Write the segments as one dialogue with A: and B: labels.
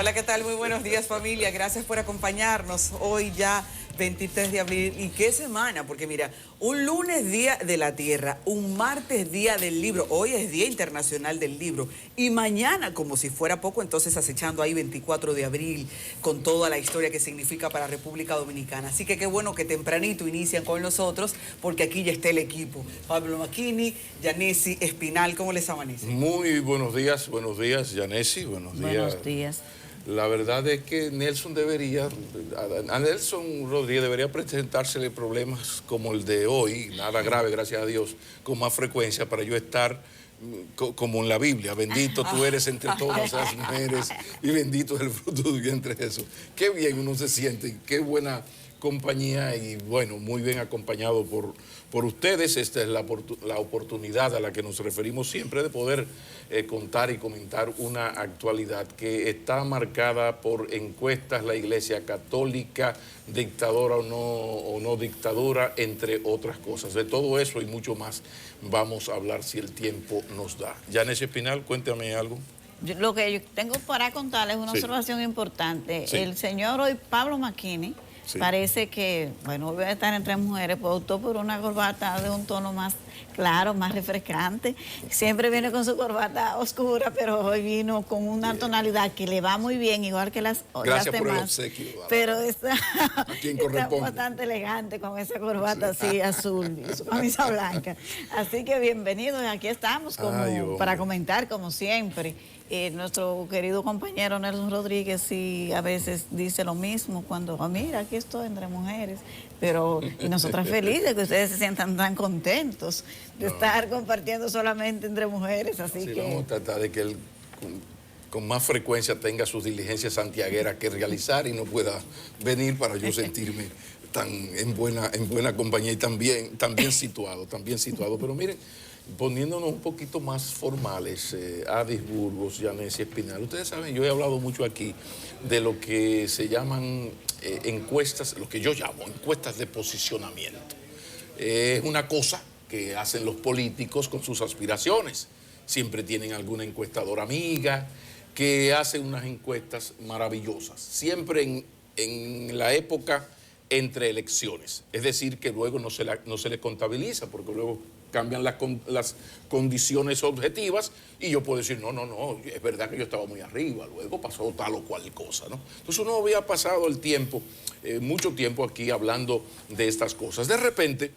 A: Hola, ¿qué tal? Muy buenos días, familia. Gracias por acompañarnos hoy ya 23 de abril. ¿Y qué semana? Porque mira, un lunes Día de la Tierra, un martes Día del Libro, hoy es Día Internacional del Libro y mañana, como si fuera poco, entonces acechando ahí 24 de abril con toda la historia que significa para República Dominicana. Así que qué bueno que tempranito inician con nosotros porque aquí ya está el equipo. Pablo Macchini, Yanesi Espinal, ¿cómo les amanece?
B: Muy buenos días, Yanesi, buenos días.
C: Buenos días.
B: La verdad es que a Nelson Rodríguez debería presentársele problemas como el de hoy, nada grave, gracias a Dios, con más frecuencia para yo estar como en la Biblia. Bendito tú eres entre todas las mujeres y bendito es el fruto de tu vientre Jesús. Qué bien uno se siente, qué buena compañía y bueno, muy bien acompañado por ustedes. Esta es la oportunidad a la que nos referimos siempre de poder contar y comentar una actualidad que está marcada por encuestas, la Iglesia Católica, dictadura o no dictadura, entre otras cosas. De todo eso y mucho más vamos a hablar si el tiempo nos da. Yanesi Espinal, cuéntame algo.
C: Lo que yo tengo para contarles es una observación importante.
B: Sí.
C: El señor hoy, Pablo Macchini, parece que, bueno, voy a estar entre mujeres, pues optó por una corbata de un tono más claro, más refrescante. Siempre viene con su corbata oscura, pero hoy vino con una tonalidad que le va muy bien, igual que las demás.
B: Gracias por el obsequio.
C: Pero está
B: corresponde.
C: bastante elegante con esa corbata así azul y su camisa blanca. Así que bienvenidos, aquí estamos para comentar como siempre. Nuestro querido compañero Nelson Rodríguez sí a veces dice lo mismo cuando, mira, aquí estoy entre mujeres, pero y nosotras felices que ustedes se sientan tan contentos de estar compartiendo solamente entre mujeres, así que...
B: Vamos a tratar de que él con más frecuencia tenga sus diligencias santiagueras que realizar y no pueda venir para yo sentirme tan en buena compañía y también situado. Pero miren, poniéndonos un poquito más formales, Adis Burgos, Yanesi Espinal, ustedes saben, yo he hablado mucho aquí de lo que se llaman encuestas, lo que yo llamo encuestas de posicionamiento. Es una cosa que hacen los políticos con sus aspiraciones. Siempre tienen alguna encuestadora amiga que hace unas encuestas maravillosas, siempre en la época entre elecciones. Es decir, que luego no se le contabiliza, porque luego cambian las condiciones objetivas y yo puedo decir, no, es verdad que yo estaba muy arriba, luego pasó tal o cual cosa, ¿no? Entonces uno había pasado el tiempo, mucho tiempo aquí hablando de estas cosas. De repente,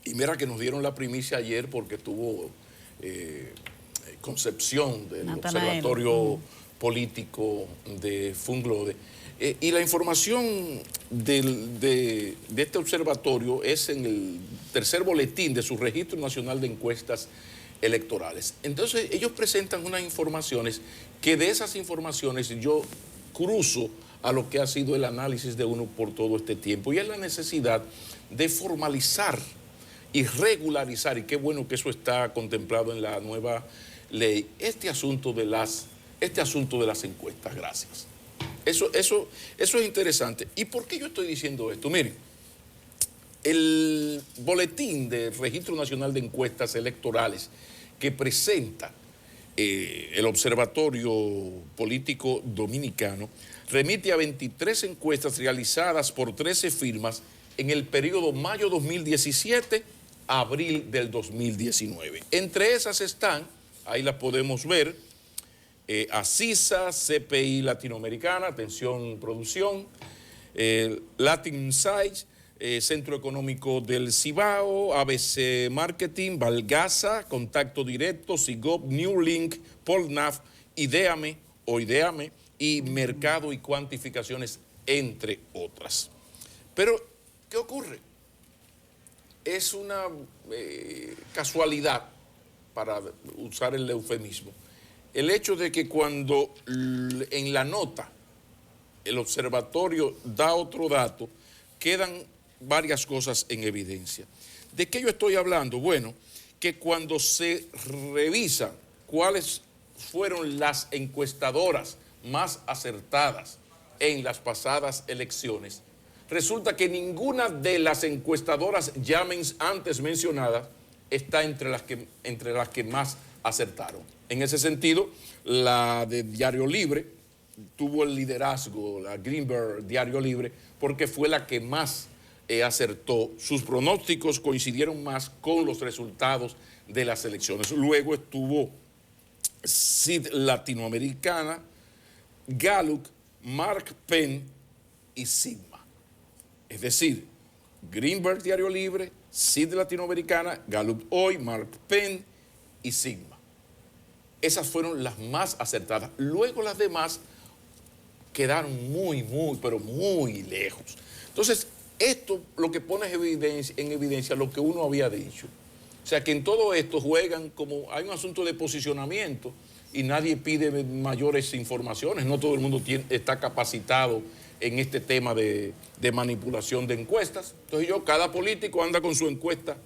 B: y mira que nos dieron la primicia ayer porque tuvo concepción del Observatorio Político de Funglode. Y la información de este observatorio es en el tercer boletín de su Registro Nacional de Encuestas Electorales. Entonces, ellos presentan unas informaciones que de esas informaciones yo cruzo a lo que ha sido el análisis de uno por todo este tiempo, y es la necesidad de formalizar y regularizar, y qué bueno que eso está contemplado en la nueva ley, este asunto de las encuestas. Gracias. Eso es interesante. ¿Y por qué yo estoy diciendo esto? Miren, el boletín del Registro Nacional de Encuestas Electorales que presenta el Observatorio Político Dominicano remite a 23 encuestas realizadas por 13 firmas en el periodo mayo 2017 a abril del 2019. Entre esas están, ahí las podemos ver, ACISA, CPI Latinoamericana, atención producción, Latin Insights, Centro Económico del Cibao, ABC Marketing, Valgasa, Contacto Directo, SIGOP, Newlink, Polnaf, Ideame y Mercado y Cuantificaciones, entre otras. Pero, ¿qué ocurre? Es una casualidad, para usar el eufemismo, el hecho de que cuando en la nota el observatorio da otro dato, quedan varias cosas en evidencia. ¿De qué yo estoy hablando? Bueno, que cuando se revisa cuáles fueron las encuestadoras más acertadas en las pasadas elecciones, resulta que ninguna de las encuestadoras ya antes mencionadas está entre las que más acertaron. En ese sentido, la de Diario Libre, tuvo el liderazgo, la Greenberg Diario Libre, porque fue la que más acertó. Sus pronósticos coincidieron más con los resultados de las elecciones. Luego estuvo Sid Latinoamericana, Gallup, Mark Penn y Sigma. Es decir, Greenberg Diario Libre, Sid Latinoamericana, Gallup Hoy, Mark Penn y Sigma. Esas fueron las más acertadas. Luego las demás quedaron muy, pero muy lejos. Entonces, esto lo que pone en evidencia lo que uno había dicho. O sea, que en todo esto juegan como, hay un asunto de posicionamiento y nadie pide mayores informaciones. No todo el mundo está capacitado en este tema de manipulación de encuestas. Entonces cada político anda con su encuesta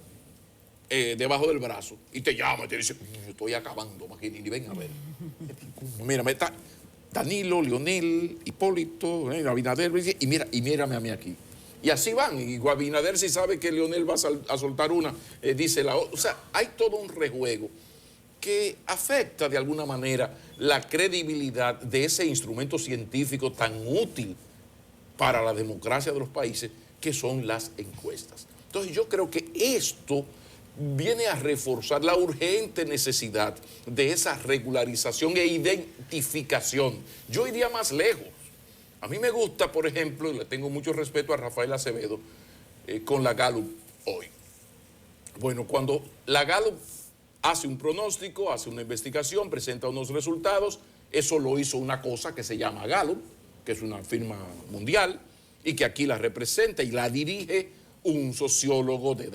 B: debajo del brazo y te llama y te dice, estoy acabando, Maquinini, ven a ver. Mira, está Danilo, Leonel, Hipólito, Abinader, y mírame a mí aquí. Y así van, y Abinader si sabe que Leonel va a soltar una, dice la otra. O sea, hay todo un rejuego que afecta de alguna manera la credibilidad de ese instrumento científico tan útil para la democracia de los países que son las encuestas. Entonces yo creo que esto viene a reforzar la urgente necesidad de esa regularización e identificación. Yo iría más lejos. A mí me gusta, por ejemplo, y le tengo mucho respeto a Rafael Acevedo, con la Gallup Hoy. Bueno, cuando la Gallup hace un pronóstico, hace una investigación, presenta unos resultados, eso lo hizo una cosa que se llama Gallup, que es una firma mundial, y que aquí la representa y la dirige un sociólogo de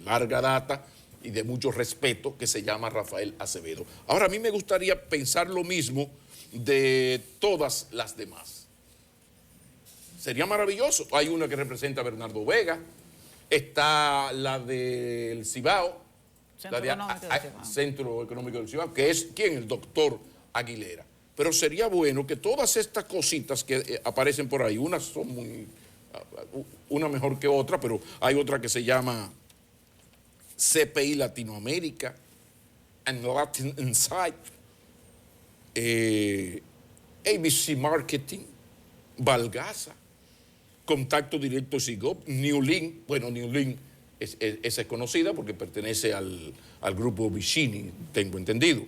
B: larga data y de mucho respeto, que se llama Rafael Acevedo. Ahora, a mí me gustaría pensar lo mismo de todas las demás. Sería maravilloso. Hay una
C: Centro
B: Económico del Cibao, que es ¿quién? El doctor Aguilera. Pero sería bueno que todas estas cositas que aparecen por ahí, unas son una mejor que otra, pero hay otra que se llama CPI Latinoamérica, and Latin Insight, ABC Marketing, Valgasa, Contacto Directo SIGOP, Newlink. Bueno, Newlink esa es conocida porque pertenece al grupo Vicini, tengo entendido.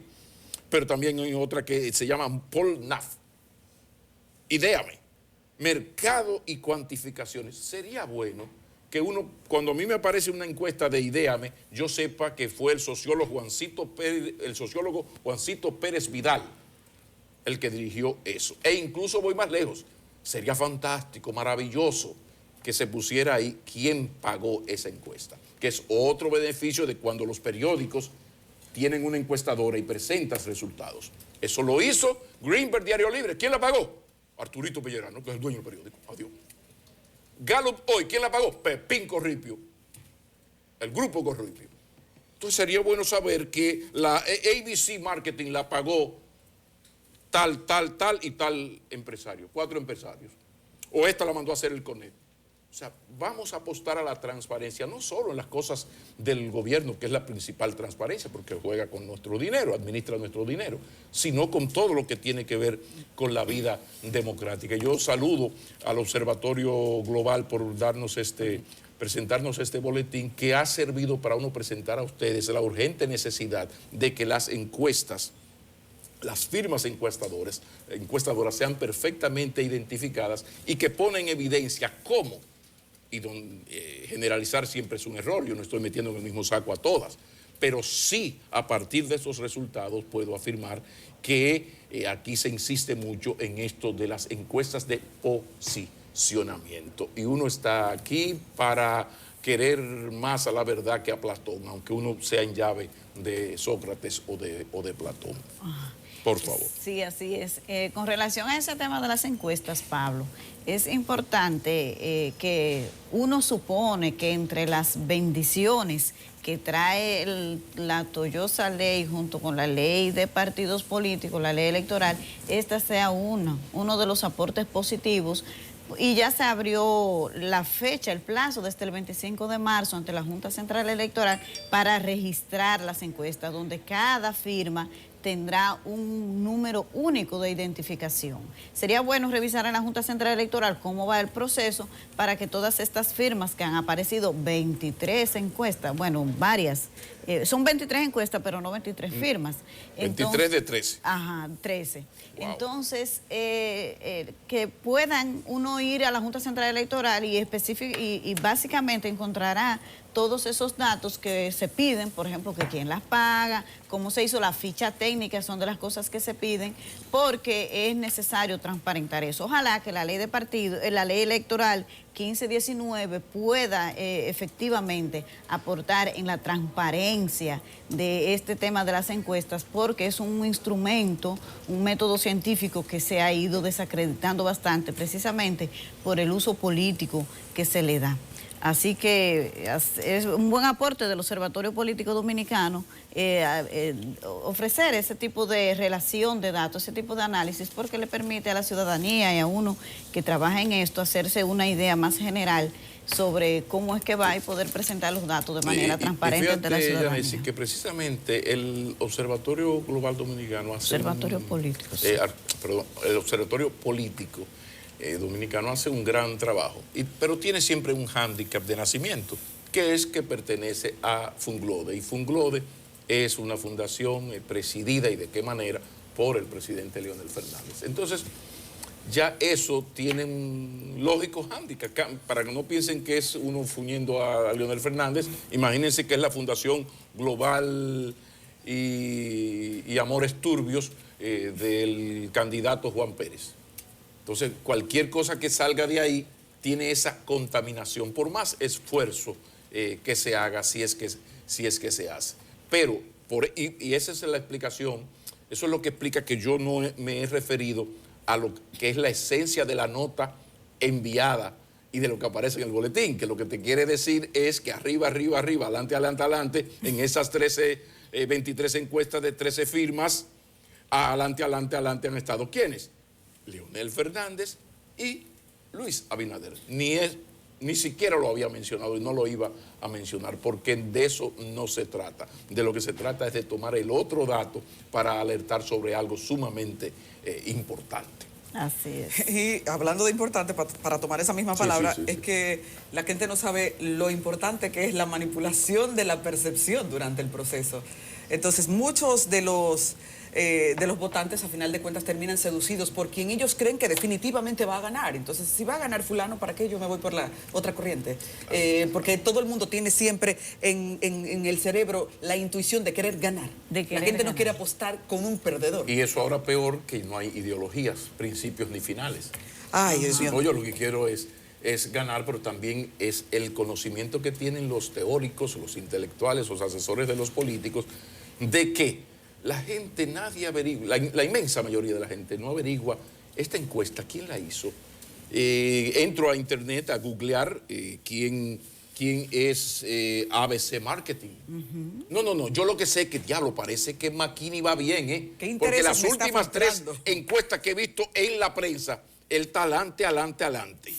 B: Pero también hay otra que se llama Polnaf. Idéame, mercado y cuantificaciones. Sería bueno que uno, cuando a mí me aparece una encuesta de Idéame, yo sepa que fue el sociólogo Juancito Pérez Vidal el que dirigió eso. E incluso voy más lejos. Sería fantástico, maravilloso que se pusiera ahí quién pagó esa encuesta, que es otro beneficio de cuando los periódicos tienen una encuestadora y presentan resultados. Eso lo hizo Greenberg Diario Libre. ¿Quién la pagó? Arturito Pellerano, que es el dueño del periódico. Adiós. Gallup Hoy, ¿quién la pagó? Pepín Corripio, el grupo Corripio. Entonces sería bueno saber que la ABC Marketing la pagó tal y tal empresario, 4 empresarios. O esta la mandó a hacer el CONET. O sea, vamos a apostar a la transparencia, no solo en las cosas del gobierno, que es la principal transparencia, porque juega con nuestro dinero, administra nuestro dinero, sino con todo lo que tiene que ver con la vida democrática. Yo saludo al Observatorio Global por presentarnos este boletín que ha servido para uno presentar a ustedes la urgente necesidad de que las encuestas, las firmas encuestadoras sean perfectamente identificadas y que ponen en evidencia cómo, y generalizar siempre es un error, yo no estoy metiendo en el mismo saco a todas, pero sí a partir de esos resultados puedo afirmar que aquí se insiste mucho en esto de las encuestas de posicionamiento y uno está aquí para querer más a la verdad que a Platón, aunque uno sea en llave de Sócrates o de Platón. Por favor.
C: Sí, así es. Con relación a ese tema de las encuestas, Pablo, es importante que uno supone que entre las bendiciones que trae la Toyosa ley junto con la ley de partidos políticos, la ley electoral, esta sea uno de los aportes positivos. Y ya se abrió la fecha, el plazo desde el 25 de marzo ante la Junta Central Electoral para registrar las encuestas, donde cada firma tendrá un número único de identificación. Sería bueno revisar en la Junta Central Electoral cómo va el proceso para que todas estas firmas que han aparecido, 23 encuestas, bueno, varias, son 23 encuestas, pero no 23 firmas.
B: 23 de 13.
C: Ajá, 13.
B: Wow.
C: Entonces, que puedan uno ir a la Junta Central Electoral y básicamente encontrará todos esos datos que se piden, por ejemplo, que quién las paga, cómo se hizo la ficha técnica, son de las cosas que se piden, porque es necesario transparentar eso. Ojalá que la ley de partido, la ley electoral 1519 pueda efectivamente aportar en la transparencia de este tema de las encuestas, porque es un instrumento, un método científico que se ha ido desacreditando bastante, precisamente por el uso político que se le da. Así que es un buen aporte del Observatorio Político Dominicano ofrecer ese tipo de relación de datos, ese tipo de análisis, porque le permite a la ciudadanía y a uno que trabaja en esto hacerse una idea más general sobre cómo es que va y poder presentar los datos de manera transparente ante la ciudadanía.
B: Yanesi, que precisamente el Observatorio Global Dominicano hace
C: el
B: Observatorio Político Dominicano hace un gran trabajo, pero tiene siempre un hándicap de nacimiento, que es que pertenece a Funglode, y Funglode es una fundación presidida, y de qué manera, por el presidente Leonel Fernández. Entonces, ya eso tiene un lógico hándicap, para que no piensen que es uno fuñendo a Leonel Fernández. Imagínense que es la Fundación Global y Amores Turbios del candidato Juan Pérez. Entonces, cualquier cosa que salga de ahí tiene esa contaminación, por más esfuerzo que se haga, si es que se hace. Pero, y esa es la explicación, eso es lo que explica que yo no me he referido a lo que es la esencia de la nota enviada y de lo que aparece en el boletín, que lo que te quiere decir es que arriba, arriba, arriba, adelante, adelante, adelante, en esas 23 encuestas de 13 firmas, adelante, adelante, adelante han estado ¿quiénes? Leonel Fernández y Luis Abinader. Ni siquiera lo había mencionado y no lo iba a mencionar, porque de eso no se trata. De lo que se trata es de tomar el otro dato para alertar sobre algo sumamente importante.
C: Así es.
A: Y hablando de importante, para tomar esa misma palabra, es que la gente no sabe lo importante que es la manipulación de la percepción durante el proceso. Entonces, muchos de los votantes, a final de cuentas, terminan seducidos por quien ellos creen que definitivamente va a ganar. Entonces, si va a ganar fulano, ¿para qué yo me voy por la otra corriente? Porque todo el mundo tiene siempre en el cerebro la intuición de querer ganar. La gente no quiere apostar con un perdedor.
B: Y eso ahora peor, que no hay ideologías, principios ni finales.
A: Ay, Dios mío.
B: Yo lo que quiero es ganar, pero también es el conocimiento que tienen los teóricos, los intelectuales, los asesores de los políticos, de que la gente, nadie averigua, la inmensa mayoría de la gente no averigua esta encuesta, quién la hizo. Entro a internet a googlear quién es ABC Marketing. No, yo lo que sé es que, diablo, parece que McKinney va bien, porque las últimas 3 encuestas que he visto en la prensa, él está adelante, adelante, adelante.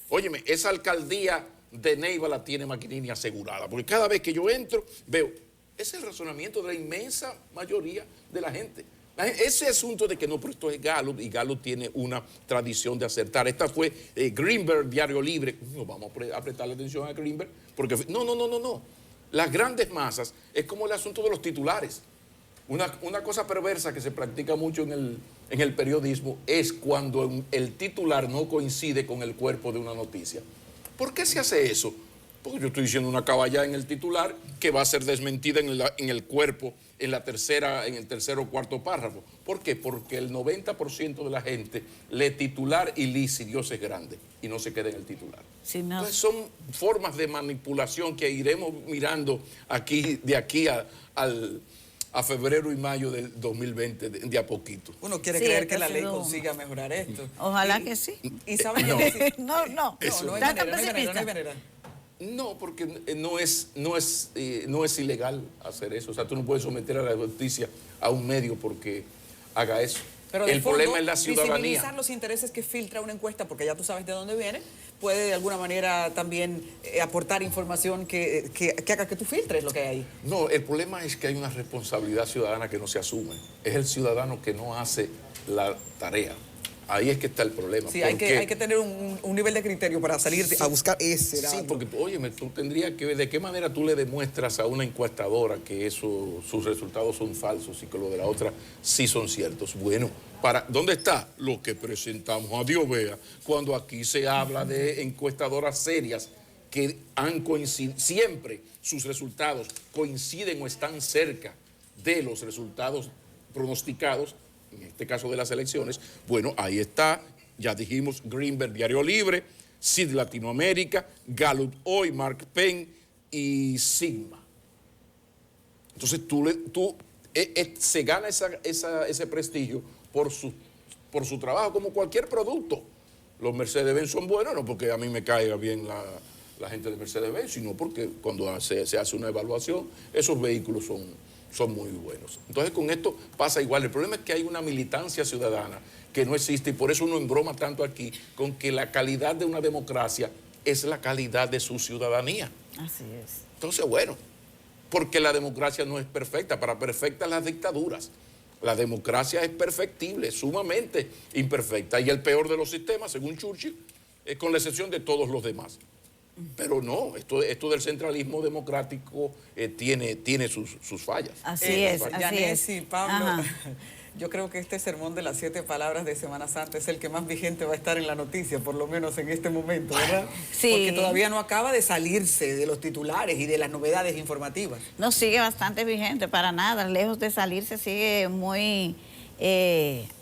B: Óyeme, esa alcaldía de Neiva la tiene McKinney asegurada, porque cada vez que yo entro, veo. Ese es el razonamiento de la inmensa mayoría de la gente. Ese asunto de que no, pero esto es Gallup, y Gallup tiene una tradición de acertar. Esta fue Greenberg, Diario Libre. No vamos a prestarle atención a Greenberg, porque no. Las grandes masas es como el asunto de los titulares. Una cosa perversa que se practica mucho en el periodismo es cuando el titular no coincide con el cuerpo de una noticia. ¿Por qué se hace eso? Porque yo estoy diciendo una caballada en el titular que va a ser desmentida en el cuerpo, en el tercer o cuarto párrafo. ¿Por qué? Porque el 90% de la gente lee titular y lee si Dios es grande y no se queda en el titular.
C: Sí, no.
B: Entonces son formas de manipulación que iremos mirando de aquí a febrero y mayo del 2020 de a poquito.
A: Uno quiere creer que la ley consiga mejorar esto.
C: Ojalá que sí.
A: Y saben
C: no hay
A: manera.
B: No, porque no es ilegal hacer eso. O sea, tú no puedes someter a la justicia a un medio porque haga eso.
A: Pero de
B: el
A: fondo,
B: problema es la ciudadanía.
A: visibilizar los intereses que filtra una encuesta, porque ya tú sabes de dónde viene, puede de alguna manera también aportar información que haga que tú filtres lo que hay ahí.
B: No, el problema es que hay una responsabilidad ciudadana que no se asume. Es el ciudadano que no hace la tarea. Ahí es que está el problema.
A: Sí, hay que tener un nivel de criterio para salir a buscar ese dato.
B: Sí, porque, óyeme, tú tendrías que ver de qué manera tú le demuestras a una encuestadora que sus resultados son falsos y que lo de la otra sí son ciertos. Bueno, ¿dónde está lo que presentamos? A Dios vea, cuando aquí se habla de encuestadoras serias que han coincidido, siempre sus resultados coinciden o están cerca de los resultados pronosticados, en este caso de las elecciones. Bueno, ahí está, ya dijimos, Greenberg, Diario Libre, CID Latinoamérica, Gallup Hoy, Mark Penn y Sigma. Entonces se gana ese prestigio por su trabajo, como cualquier producto. Los Mercedes-Benz son buenos, no porque a mí me caiga bien la gente de Mercedes-Benz, sino porque cuando se hace una evaluación, esos vehículos son muy buenos. Entonces con esto pasa igual. El problema es que hay una militancia ciudadana que no existe y por eso uno embroma tanto aquí con que la calidad de una democracia es la calidad de su ciudadanía.
C: Así es.
B: Entonces, bueno, porque la democracia no es perfecta, para perfectas las dictaduras. La democracia es perfectible, sumamente imperfecta. Y el peor de los sistemas, según Churchill, es con la excepción de todos los demás. Pero no, esto del centralismo democrático tiene sus fallas.
C: Así es,
A: Yanis y Pablo, yo creo que este sermón de las 7 palabras de Semana Santa es el que más vigente va a estar en la noticia, por lo menos en este momento, ¿verdad?
C: Sí.
A: Porque todavía no acaba de salirse de los titulares y de las novedades informativas.
C: No, sigue bastante vigente, para nada, lejos de salirse, sigue muy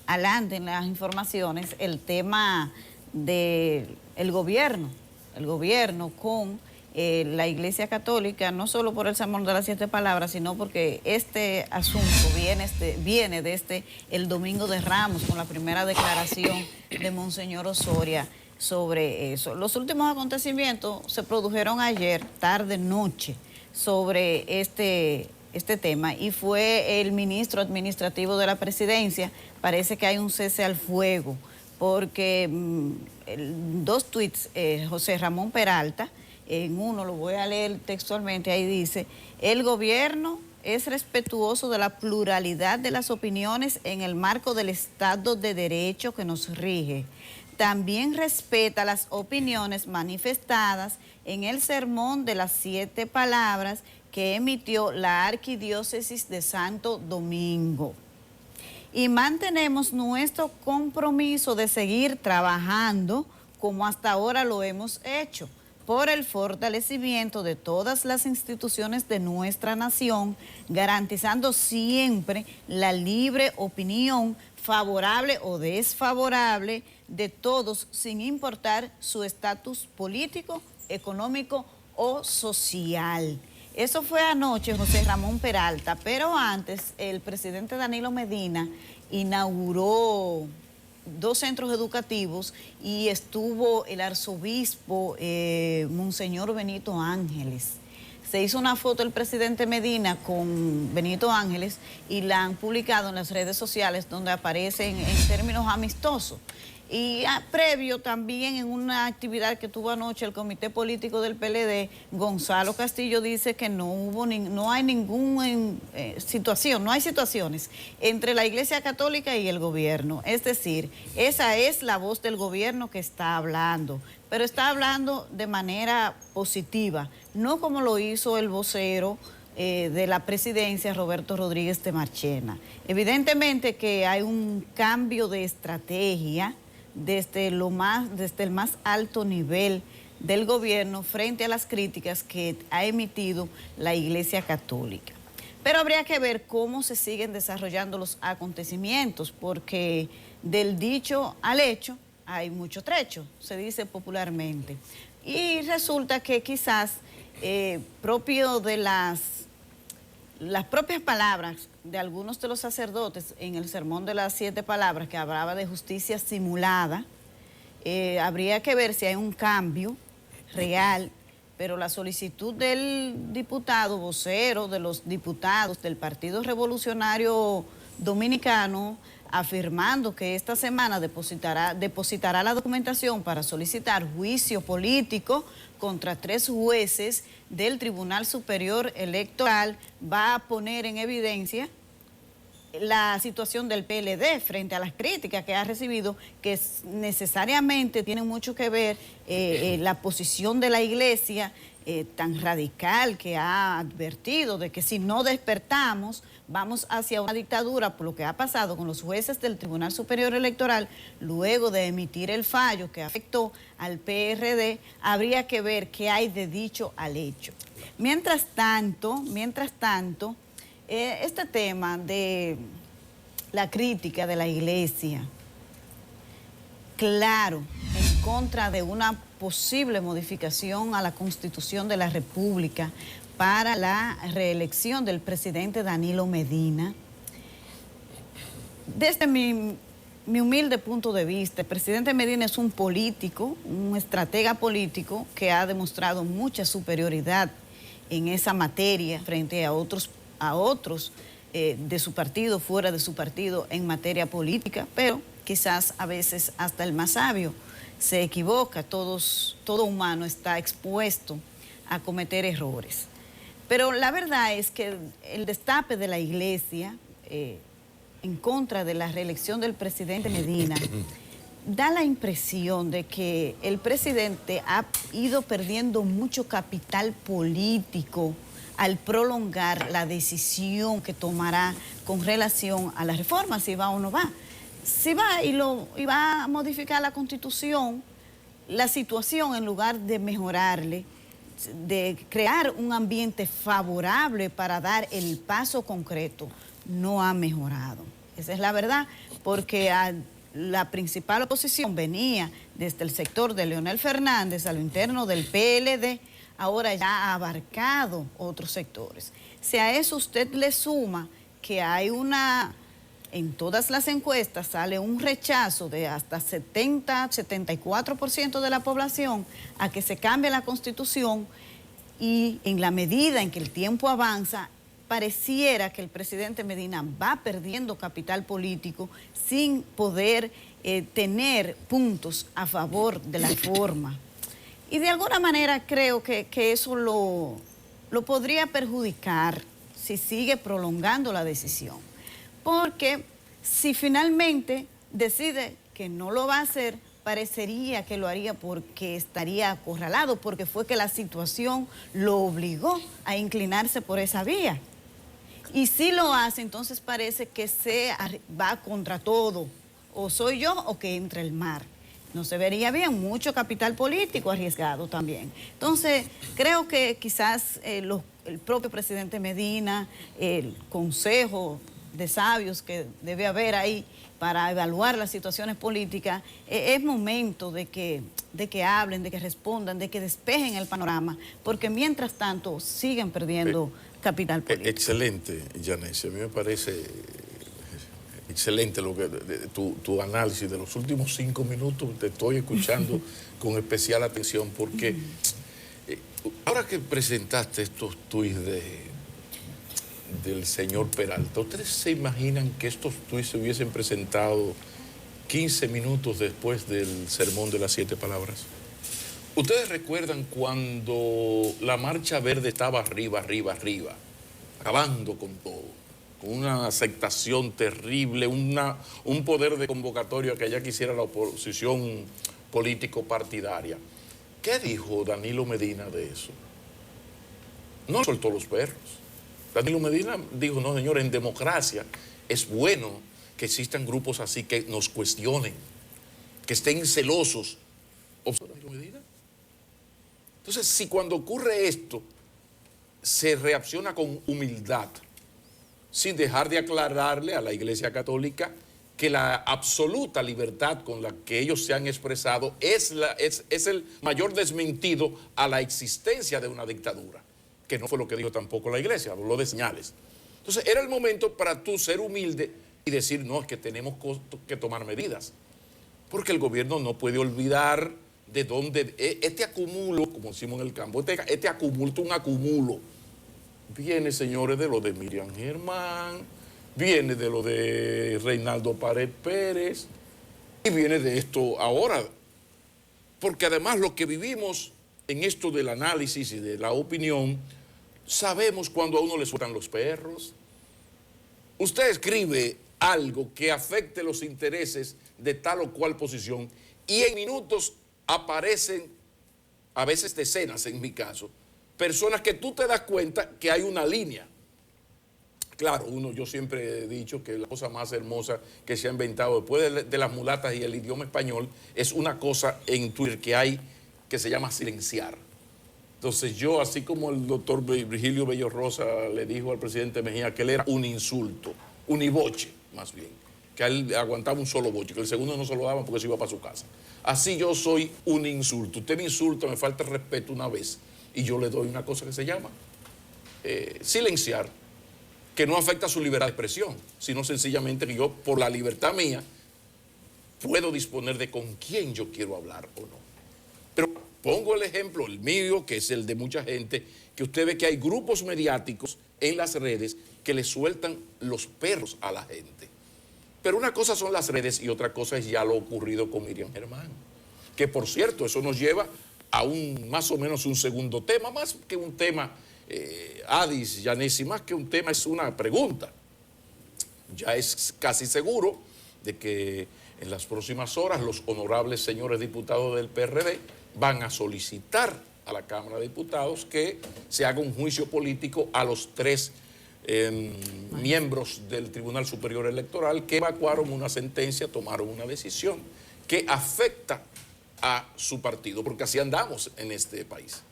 C: adelante en las informaciones el tema del gobierno. El gobierno con la Iglesia Católica, no solo por el sermón de las 7 palabras, sino porque este asunto viene desde el Domingo de Ramos, con la primera declaración de Monseñor Osoria sobre eso. Los últimos acontecimientos se produjeron ayer, tarde-noche, sobre este tema, y fue el ministro administrativo de la presidencia. Parece que hay un cese al fuego, porque 2 tweets, José Ramón Peralta, en uno lo voy a leer textualmente, ahí dice: el gobierno es respetuoso de la pluralidad de las opiniones en el marco del Estado de Derecho que nos rige. También respeta las opiniones manifestadas en el sermón de las 7 palabras que emitió la Arquidiócesis de Santo Domingo. Y mantenemos nuestro compromiso de seguir trabajando como hasta ahora lo hemos hecho, por el fortalecimiento de todas las instituciones de nuestra nación, garantizando siempre la libre opinión favorable o desfavorable de todos, sin importar su estatus político, económico o social. Eso fue anoche José Ramón Peralta, pero antes el presidente Danilo Medina inauguró 2 centros educativos y estuvo el arzobispo Monseñor Benito Ángeles. Se hizo una foto el presidente Medina con Benito Ángeles y la han publicado en las redes sociales, donde aparecen en términos amistosos. Y previo también, en una actividad que tuvo anoche el Comité Político del PLD, Gonzalo Castillo dice que no hay ninguna situación, no hay situaciones entre la Iglesia Católica y el gobierno. Es decir, esa es la voz del gobierno que está hablando, pero está hablando de manera positiva, no como lo hizo el vocero de la presidencia, Roberto Rodríguez de Marchena. Evidentemente que hay un cambio de estrategia desde el más alto nivel del gobierno frente a las críticas que ha emitido la Iglesia Católica. Pero habría que ver cómo se siguen desarrollando los acontecimientos, porque del dicho al hecho hay mucho trecho, se dice popularmente. Y resulta que quizás propio de las propias palabras de algunos de los sacerdotes en el sermón de las 7 palabras, que hablaba de justicia simulada, habría que ver si hay un cambio real, pero la solicitud del diputado vocero, de los diputados del Partido Revolucionario Dominicano, afirmando que esta semana depositará la documentación para solicitar juicio político contra 3 jueces del Tribunal Superior Electoral, va a poner en evidencia la situación del PLD frente a las críticas que ha recibido, que necesariamente tienen mucho que ver la posición de la Iglesia tan radical, que ha advertido de que si no despertamos vamos hacia una dictadura, por lo que ha pasado con los jueces del Tribunal Superior Electoral. Luego de emitir el fallo que afectó al PRD, habría que ver qué hay de dicho al hecho. Mientras tanto, este tema de la crítica de la Iglesia, claro, en contra de una posible modificación a la Constitución de la República para la reelección del presidente Danilo Medina. Desde mi humilde punto de vista, el presidente Medina es un político, un estratega político que ha demostrado mucha superioridad en esa materia frente a otros de su partido, fuera de su partido, en materia política, pero quizás a veces hasta el más sabio se equivoca. Todo humano está expuesto a cometer errores. Pero la verdad es que el destape de la Iglesia en contra de la reelección del presidente Medina da la impresión de que el presidente ha ido perdiendo mucho capital político al prolongar la decisión que tomará con relación a la reforma, si va o no va. Si va y va a modificar la Constitución, la situación, en lugar de mejorarle, de crear un ambiente favorable para dar el paso concreto, no ha mejorado. Esa es la verdad, porque la principal oposición venía desde el sector de Leonel Fernández a lo interno del PLD, ahora ya ha abarcado otros sectores. Si a eso usted le suma que hay en todas las encuestas sale un rechazo de hasta 74% de la población a que se cambie la Constitución, y en la medida en que el tiempo avanza, pareciera que el presidente Medina va perdiendo capital político sin poder tener puntos a favor de la reforma. Y de alguna manera creo que eso lo podría perjudicar si sigue prolongando la decisión. Porque si finalmente decide que no lo va a hacer, parecería que lo haría porque estaría acorralado, porque fue que la situación lo obligó a inclinarse por esa vía. Y si lo hace, entonces parece que va contra todo. O soy yo o que entre el mar. No se vería bien, mucho capital político arriesgado también. Entonces, creo que quizás el propio presidente Medina, el consejo de sabios que debe haber ahí para evaluar las situaciones políticas, es momento de que hablen, de que respondan, de que despejen el panorama, porque mientras tanto siguen perdiendo capital político.
B: Excelente, Yanessia. A mí me parece excelente tu análisis de los últimos 5 minutos. Te estoy escuchando con especial atención porque ahora que presentaste estos tuits del señor Peralta, ¿ustedes se imaginan que estos tuits se hubiesen presentado 15 minutos después del sermón de las 7 palabras? ¿Ustedes recuerdan cuando la Marcha Verde estaba arriba, acabando con todo, con una aceptación terrible, un poder de convocatoria que ya quisiera la oposición político-partidaria? ¿Qué dijo Danilo Medina de eso? No soltó los perros. Danilo Medina dijo: no, señor, en democracia es bueno que existan grupos así que nos cuestionen, que estén celosos. Danilo Medina. Entonces, si cuando ocurre esto se reacciona con humildad, sin dejar de aclararle a la Iglesia Católica que la absoluta libertad con la que ellos se han expresado es el mayor desmentido a la existencia de una dictadura, que no fue lo que dijo tampoco la Iglesia, habló de señales. Entonces era el momento para tú ser humilde y decir: no, es que tenemos que tomar medidas, porque el gobierno no puede olvidar de dónde este acumulo, como decimos en el campo, este acumulo, un acumulo, viene, señores, de lo de Miriam Germán, viene de lo de Reinaldo Pared Pérez y viene de esto ahora. Porque además lo que vivimos en esto del análisis y de la opinión, sabemos cuando a uno le sueltan los perros. Usted escribe algo que afecte los intereses de tal o cual posición y en minutos aparecen, a veces decenas en mi caso, personas que tú te das cuenta que hay una línea. Claro, yo siempre he dicho que la cosa más hermosa que se ha inventado después de las mulatas y el idioma español es una cosa en Twitter que hay que se llama silenciar. Entonces yo, así como el doctor Virgilio Bello Rosa le dijo al presidente Mejía que él era un insulto, univoche más bien, que a él aguantaba un solo boche, que el segundo no se lo daban porque se iba para su casa. Así yo soy un insulto. Usted me insulta, me falta el respeto una vez y yo le doy una cosa que se llama silenciar, que no afecta su libertad de expresión, sino sencillamente que yo, por la libertad mía, puedo disponer de con quién yo quiero hablar o no. Pero pongo el ejemplo, el mío, que es el de mucha gente, que usted ve que hay grupos mediáticos en las redes que le sueltan los perros a la gente. Pero una cosa son las redes y otra cosa es ya lo ocurrido con Miriam Germán. Que por cierto, eso nos lleva a más o menos un segundo tema, más que un tema, Adis, Yanesi, más que un tema, es una pregunta. Ya es casi seguro de que en las próximas horas los honorables señores diputados del PRD van a solicitar a la Cámara de Diputados que se haga un juicio político a los 3 miembros del Tribunal Superior Electoral que evacuaron una sentencia, tomaron una decisión que afecta a su partido, porque así andamos en este país.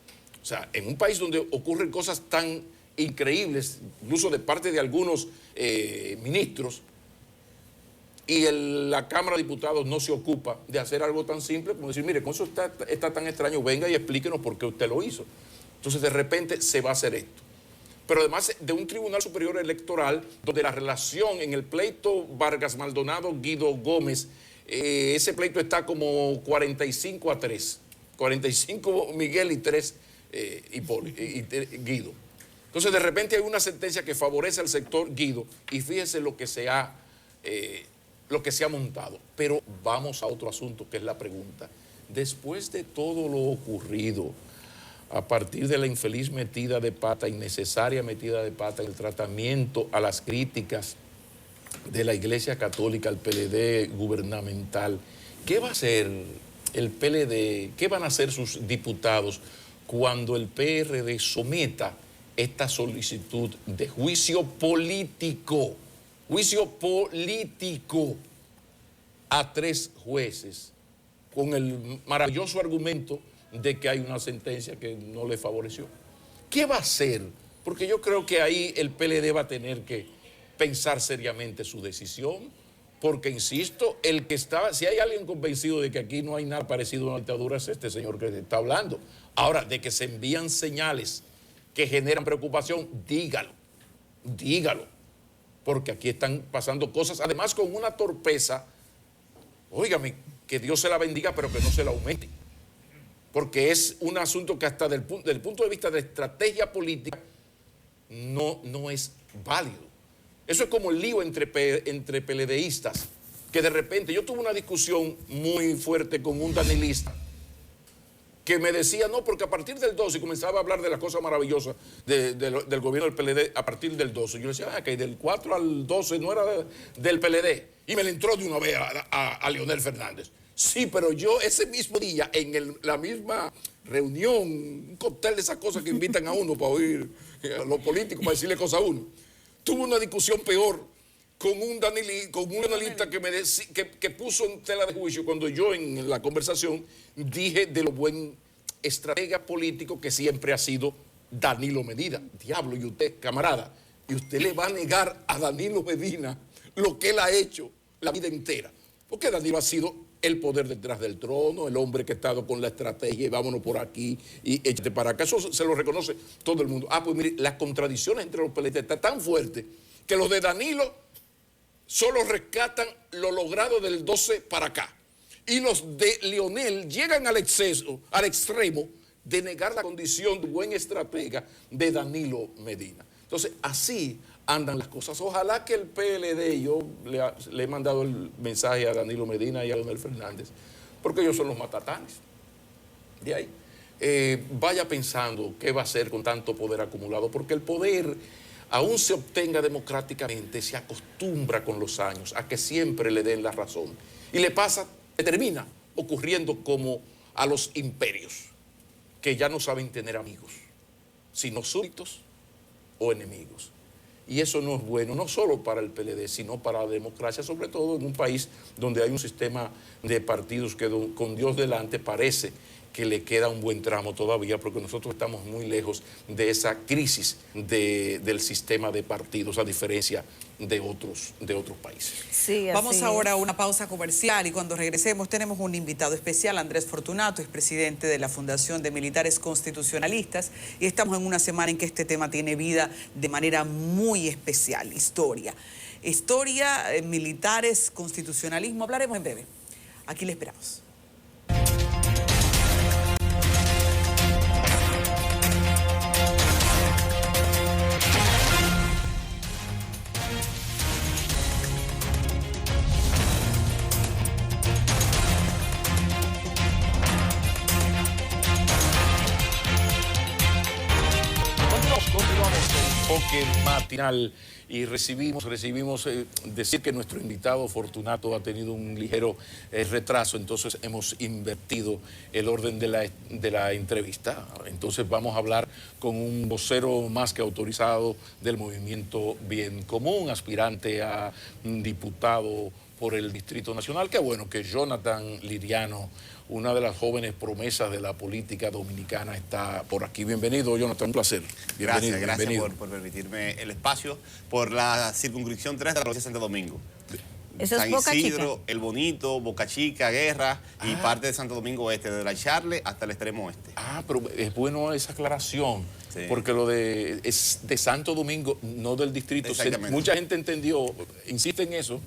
B: O sea, en un país donde ocurren cosas tan increíbles, incluso de parte de algunos ministros, y la Cámara de Diputados no se ocupa de hacer algo tan simple como decir, mire, con eso está tan extraño, venga y explíquenos por qué usted lo hizo. Entonces, de repente, se va a hacer esto. Pero además de un Tribunal Superior Electoral, donde la relación en el pleito Vargas Maldonado-Guido Gómez, ese pleito está como 45-3. 45 Miguel y 3 Guido. Entonces, de repente hay una sentencia que favorece al sector Guido y fíjese lo que se ha montado. Pero vamos a otro asunto, que es la pregunta. Después de todo lo ocurrido, a partir de la infeliz metida de pata, innecesaria metida de pata en el tratamiento a las críticas de la Iglesia Católica al PLD gubernamental, ¿qué va a hacer el PLD? ¿Qué van a hacer sus diputados cuando el PRD someta esta solicitud de juicio político a 3 jueces con el maravilloso argumento de que hay una sentencia que no le favoreció? ¿Qué va a hacer? Porque yo creo que ahí el PLD va a tener que pensar seriamente su decisión, porque insisto, si hay alguien convencido de que aquí no hay nada parecido a una dictadura, es este señor que está hablando. Ahora, de que se envían señales que generan preocupación, dígalo, porque aquí están pasando cosas, además con una torpeza, óigame, que Dios se la bendiga, pero que no se la aumente. Porque es un asunto que hasta desde el punto de vista de estrategia política no es válido. Eso es como el lío entre PLDistas, que de repente yo tuve una discusión muy fuerte con un danilista que me decía, no, porque a partir del 12, y comenzaba a hablar de las cosas maravillosas del gobierno del PLD a partir del 12. Yo le decía, que del 4 al 12 no era del PLD. Y me le entró de una vez a Leonel Fernández. Sí, pero yo ese mismo día, en la misma reunión, un cóctel de esas cosas que invitan a uno para oír a los políticos, para decirle cosas a uno, tuve una discusión peor con un analista que puso en tela de juicio cuando yo en la conversación dije de lo buen estratega político que siempre ha sido Danilo Medina. Diablo, y usted, camarada, y usted le va a negar a Danilo Medina lo que él ha hecho la vida entera. Porque Danilo ha sido el poder detrás del trono, el hombre que ha estado con la estrategia y vámonos por aquí y échate para acá. Eso se lo reconoce todo el mundo. Pues mire, las contradicciones entre los PLD están tan fuertes que los de Danilo solo rescatan lo logrado del 12 para acá. Y los de Leonel llegan al extremo de negar la condición de buen estratega de Danilo Medina. Entonces, así andan las cosas. Ojalá que el PLD, yo le he mandado el mensaje a Danilo Medina y a Leonel Fernández, porque ellos son los matatanes. De ahí, vaya pensando qué va a hacer con tanto poder acumulado, porque el poder, aún se obtenga democráticamente, se acostumbra con los años a que siempre le den la razón. Y le termina ocurriendo como a los imperios, que ya no saben tener amigos, sino súbditos o enemigos. Y eso no es bueno, no solo para el PLD, sino para la democracia, sobre todo en un país donde hay un sistema de partidos que con Dios delante parece que le queda un buen tramo todavía, porque nosotros estamos muy lejos de esa crisis del sistema de partidos, a diferencia de otros países.
C: Sí,
A: vamos ahora a una pausa comercial y cuando regresemos tenemos un invitado especial, Andrés Fortunato, es presidente de la Fundación de Militares Constitucionalistas, y estamos en una semana en que este tema tiene vida de manera muy especial, historia, militares, constitucionalismo, hablaremos en breve. Aquí le esperamos.
B: Matinal y recibimos decir que nuestro invitado Fortunato ha tenido un ligero retraso, entonces hemos invertido el orden de la entrevista. Entonces vamos a hablar con un vocero más que autorizado del movimiento Bien Común, aspirante a diputado por el Distrito Nacional. Qué bueno que Jonathan Liriano, una de las jóvenes promesas de la política dominicana, está por aquí. Bienvenido, Jonathan, un placer.
D: Gracias por permitirme el espacio por la circunscripción 3 de la provincia de Santo Domingo.
C: Eso
D: San
C: es Boca
D: Isidro,
C: Chica.
D: El Bonito, Boca Chica, Guerra y parte de Santo Domingo Este, desde la Charle hasta el extremo oeste.
B: Ah, pero es bueno esa aclaración,
D: sí, porque
B: lo es de Santo Domingo, no del distrito. Mucha gente entendió, insiste en eso.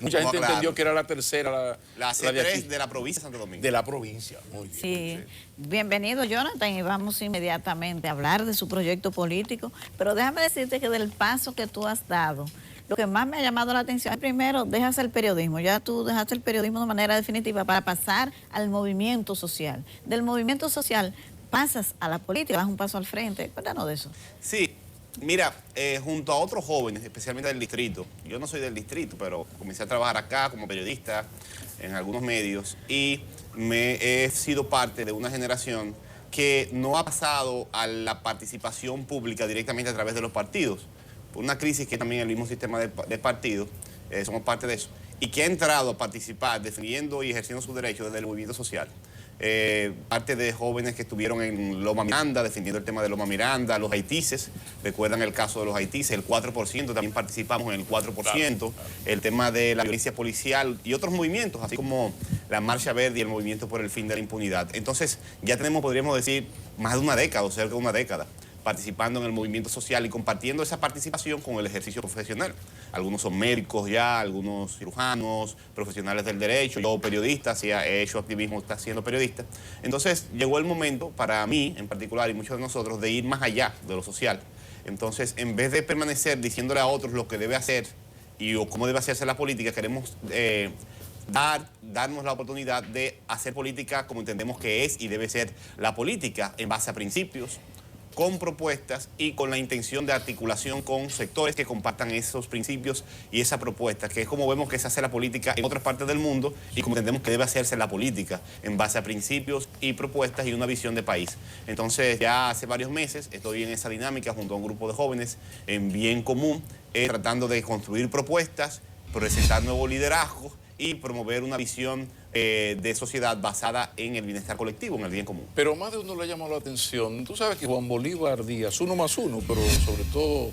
B: Mucha gente entendió que era la tercera.
D: La C3 de la provincia de Santo Domingo.
B: De la provincia, muy bien.
C: Sí. Bienvenido, Jonathan, y vamos inmediatamente a hablar de su proyecto político. Pero déjame decirte que del paso que tú has dado, lo que más me ha llamado la atención es, primero, dejas el periodismo. Ya tú dejaste el periodismo de manera definitiva para pasar al movimiento social. Del movimiento social pasas a la política, das un paso al frente. Cuéntanos de eso.
D: Sí. Mira, junto a otros jóvenes, especialmente del distrito, yo no soy del distrito, pero comencé a trabajar acá como periodista en algunos medios y he sido parte de una generación que no ha pasado a la participación pública directamente a través de los partidos. Por una crisis que también el mismo sistema de partidos, somos parte de eso, y que ha entrado a participar defendiendo y ejerciendo sus derechos desde el movimiento social. Parte de jóvenes que estuvieron en Loma Miranda, defendiendo el tema de Loma Miranda, los haitises, recuerdan el caso de los haitises, el 4%, también participamos en el 4%, claro. El tema de la violencia policial y otros movimientos, así como la Marcha Verde y el movimiento por el fin de la impunidad. Entonces, ya tenemos, podríamos decir, más de una década o cerca de una década participando en el movimiento social y compartiendo esa participación con el ejercicio profesional. Algunos son médicos ya, algunos cirujanos, profesionales del derecho, yo periodista, he hecho activismo, está siendo periodista. Entonces llegó el momento para mí en particular y muchos de nosotros de ir más allá de lo social. Entonces, en vez de permanecer diciéndole a otros lo que debe hacer o cómo debe hacerse la política, queremos darnos la oportunidad de hacer política como entendemos que es y debe ser la política, en base a principios, con propuestas y con la intención de articulación con sectores que compartan esos principios y esa propuesta, que es como vemos que se hace la política en otras partes del mundo y como entendemos que debe hacerse la política, en base a principios y propuestas y una visión de país. Entonces, ya hace varios meses estoy en esa dinámica junto a un grupo de jóvenes en Bien Común, tratando de construir propuestas, presentar nuevos liderazgos y promover una visión de sociedad basada en el bienestar colectivo, en el bien común.
B: Pero más de uno le ha llamado la atención. Tú sabes que Juan Bolívar Díaz, 1+1, pero sobre todo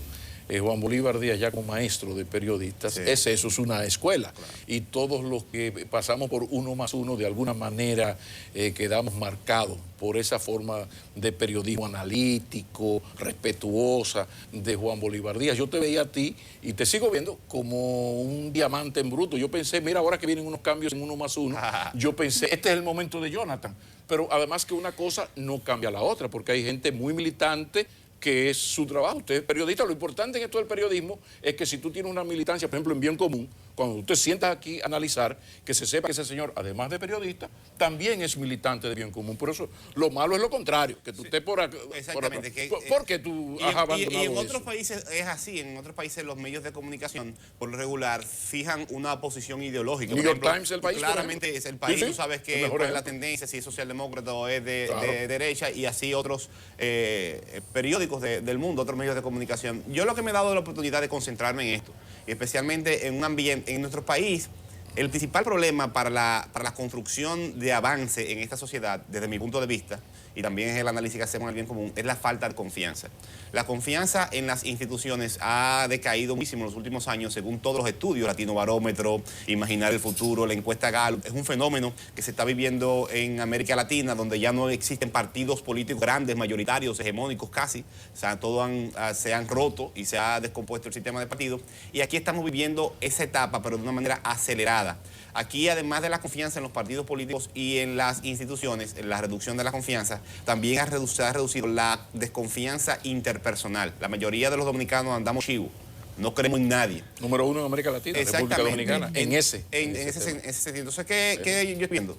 B: Juan Bolívar Díaz ya como maestro de periodistas, sí, eso es una escuela. Claro. Y todos los que pasamos por 1+1 de alguna manera quedamos marcados por esa forma de periodismo analítico, respetuosa de Juan Bolívar Díaz. Yo te veía a ti y te sigo viendo como un diamante en bruto. Yo pensé, mira, ahora que vienen unos cambios en 1+1, yo pensé, este es el momento de Jonathan. Pero además que una cosa no cambia a la otra, porque hay gente muy militante, que es su trabajo. Usted es periodista. Lo importante en esto del periodismo es que si tú tienes una militancia, por ejemplo, en Bien Común, cuando tú te sientas aquí a analizar, que se sepa que ese señor, además de periodista, también es militante de Bien Común. Por eso, lo malo es lo contrario, que tú estés por acá.
D: Exactamente.
B: ¿Por qué tú has abandonado
D: y en
B: eso?
D: otros países es así. En otros países los medios de comunicación, por lo regular, fijan una posición ideológica.
B: New York Times, el país.
D: Claramente es el país.
B: Sí, sí.
D: Tú sabes que cuál es la tendencia, si es socialdemócrata o es de derecha, y así otros periódicos del mundo, otros medios de comunicación. Yo lo que me he dado la oportunidad de concentrarme en esto, especialmente en un ambiente, en nuestro país, el principal problema para la construcción de avance en esta sociedad, desde mi punto de vista, y también es el análisis que hacemos en el Bien Común, es la falta de confianza. La confianza en las instituciones ha decaído muchísimo en los últimos años, según todos los estudios, Latino Barómetro, Imaginar el Futuro, la encuesta Gallup. Es un fenómeno que se está viviendo en América Latina, donde ya no existen partidos políticos grandes, mayoritarios, hegemónicos casi. O sea, todos se han roto y se ha descompuesto el sistema de partidos. Y aquí estamos viviendo esa etapa, pero de una manera acelerada. Aquí, además de la confianza en los partidos políticos y en las instituciones, en la reducción de la confianza, también se ha reducido la desconfianza interpersonal. La mayoría de los dominicanos andamos chivos, no creemos en nadie.
B: Número uno en América Latina, República Dominicana, en ese
D: sentido. Entonces, ¿qué yo estoy viendo?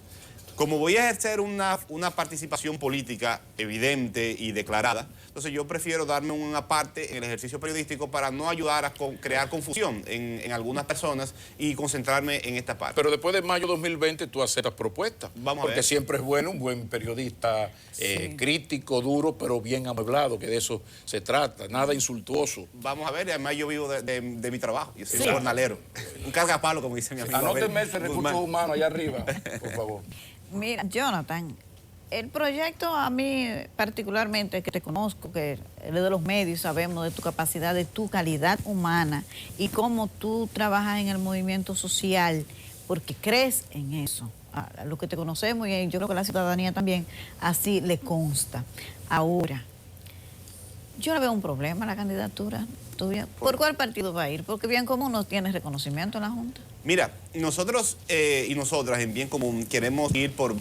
D: Como voy a ejercer una participación política evidente y declarada, entonces yo prefiero darme una parte en el ejercicio periodístico para no ayudar a crear confusión en algunas personas y concentrarme en esta parte.
B: Pero después de mayo de 2020 tú aceptas propuestas.
D: Vamos a
B: porque
D: ver.
B: Siempre es bueno un buen periodista crítico, duro, pero bien amueblado, que de eso se trata, nada insultuoso.
D: Vamos a ver, además yo vivo de mi trabajo, yo soy un jornalero, un cargapalo, como dice mi amigo.
B: Anóteme el recursos humanos allá arriba, por favor.
C: Mira, Jonathan, el proyecto a mí particularmente, que te conozco, que eres de los medios, sabemos de tu capacidad, de tu calidad humana y cómo tú trabajas en el movimiento social, porque crees en eso. A lo que te conocemos y yo creo que la ciudadanía también, así le consta. Ahora, yo le veo un problema a la candidatura tuya. ¿Por cuál partido va a ir? Porque Bien Común no tiene reconocimiento en la Junta.
D: Mira, nosotros y nosotras en Bien Común queremos ir por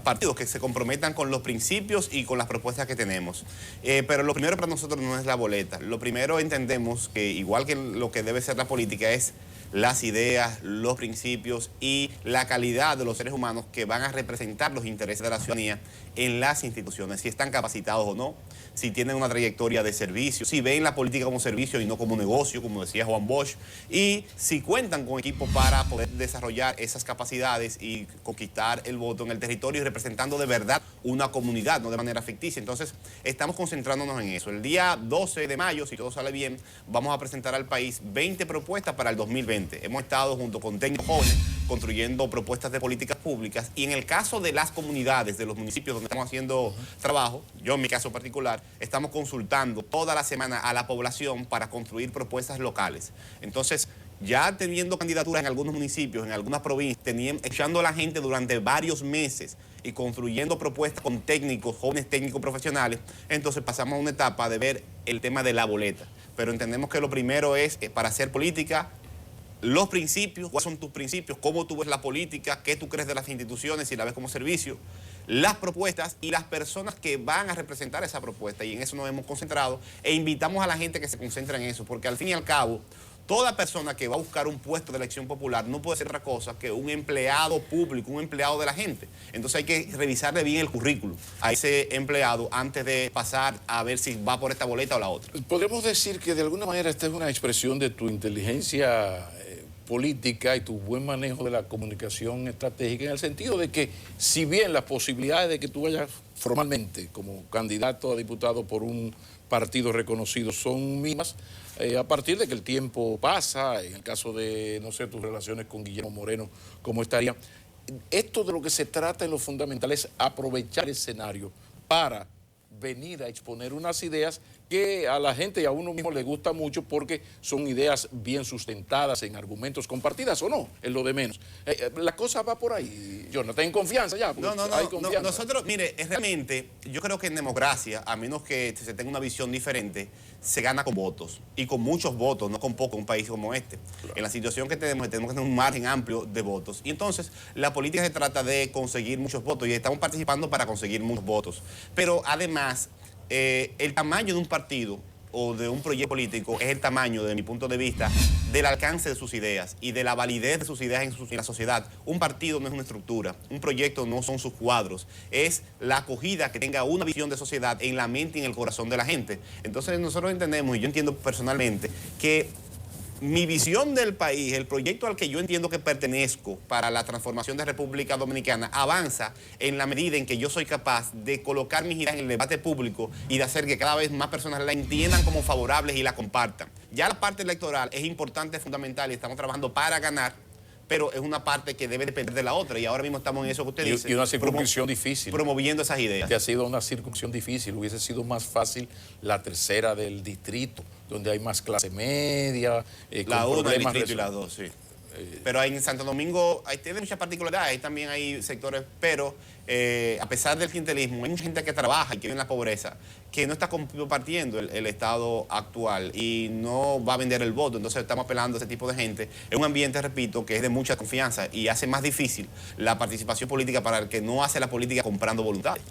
D: partidos que se comprometan con los principios y con las propuestas que tenemos. Pero lo primero para nosotros no es la boleta. Lo primero entendemos que, igual que lo que debe ser la política, es las ideas, los principios y la calidad de los seres humanos que van a representar los intereses de la ciudadanía en las instituciones, si están capacitados o no, si tienen una trayectoria de servicio, si ven la política como servicio y no como negocio, como decía Juan Bosch, y si cuentan con equipo para poder desarrollar esas capacidades y conquistar el voto en el territorio y representando de verdad una comunidad, no de manera ficticia. Entonces, estamos concentrándonos en eso. El día 12 de mayo, si todo sale bien, vamos a presentar al país 20 propuestas para el 2020. Hemos estado junto con técnicos jóvenes construyendo propuestas de políticas públicas y en el caso de las comunidades, de los municipios donde estamos haciendo trabajo, yo en mi caso particular, estamos consultando toda la semana a la población para construir propuestas locales. Entonces, ya teniendo candidaturas en algunos municipios, en algunas provincias, echando a la gente durante varios meses y construyendo propuestas con técnicos, jóvenes técnicos profesionales, entonces pasamos a una etapa de ver el tema de la boleta. Pero entendemos que lo primero es, para hacer política, los principios, cuáles son tus principios, cómo tú ves la política, qué tú crees de las instituciones, si la ves como servicio, las propuestas y las personas que van a representar esa propuesta. Y en eso nos hemos concentrado e invitamos a la gente que se concentre en eso, porque al fin y al cabo, toda persona que va a buscar un puesto de elección popular no puede ser otra cosa que un empleado público, un empleado de la gente. Entonces hay que revisarle bien el currículum a ese empleado antes de pasar a ver si va por esta boleta o la otra.
B: Podemos decir que de alguna manera esta es una expresión de tu inteligencia política y tu buen manejo de la comunicación estratégica, en el sentido de que si bien las posibilidades de que tú vayas formalmente como candidato a diputado por un partido reconocido son mínimas, a partir de que el tiempo pasa, en el caso de, no sé, tus relaciones con Guillermo Moreno, ¿cómo estaría? Esto de lo que se trata en lo fundamental es aprovechar el escenario para venir a exponer unas ideas que a la gente y a uno mismo le gusta mucho porque son ideas bien sustentadas en argumentos compartidas o no, es lo de menos. La cosa va por ahí, Jonathan, ten confianza ya.
D: No, nosotros, mire, realmente yo creo que en democracia, a menos que se tenga una visión diferente, se gana con votos y con muchos votos, no con poco, en un país como este. Claro. En la situación que tenemos que tener un margen amplio de votos. Y entonces la política se trata de conseguir muchos votos y estamos participando para conseguir muchos votos. Pero además, el tamaño de un partido o de un proyecto político es el tamaño, desde mi punto de vista, del alcance de sus ideas y de la validez de sus ideas en la sociedad. Un partido no es una estructura, un proyecto no son sus cuadros, es la acogida que tenga una visión de sociedad en la mente y en el corazón de la gente. Entonces nosotros entendemos, y yo entiendo personalmente, que mi visión del país, el proyecto al que yo entiendo que pertenezco para la transformación de República Dominicana, avanza en la medida en que yo soy capaz de colocar mis ideas en el debate público y de hacer que cada vez más personas la entiendan como favorables y la compartan. Ya la parte electoral es importante, es fundamental y estamos trabajando para ganar, pero es una parte que debe depender de la otra y ahora mismo estamos en eso que usted dice.
B: Y una circunscripción difícil.
D: Promoviendo esas ideas.
B: Que ha sido una circunscripción difícil. Hubiese sido más fácil la tercera del distrito, donde hay más clase media,
D: la
B: con
D: 1 del
B: problemas
D: distrito y la 2, sí. Pero en Santo Domingo tiene muchas particularidades, ahí también hay sectores, pero a pesar del clientelismo, hay mucha gente que trabaja y que vive en la pobreza, que no está compartiendo el Estado actual y no va a vender el voto. Entonces estamos apelando a ese tipo de gente en un ambiente, repito, que es de mucha confianza y hace más difícil la participación política para el que no hace la política comprando voluntades.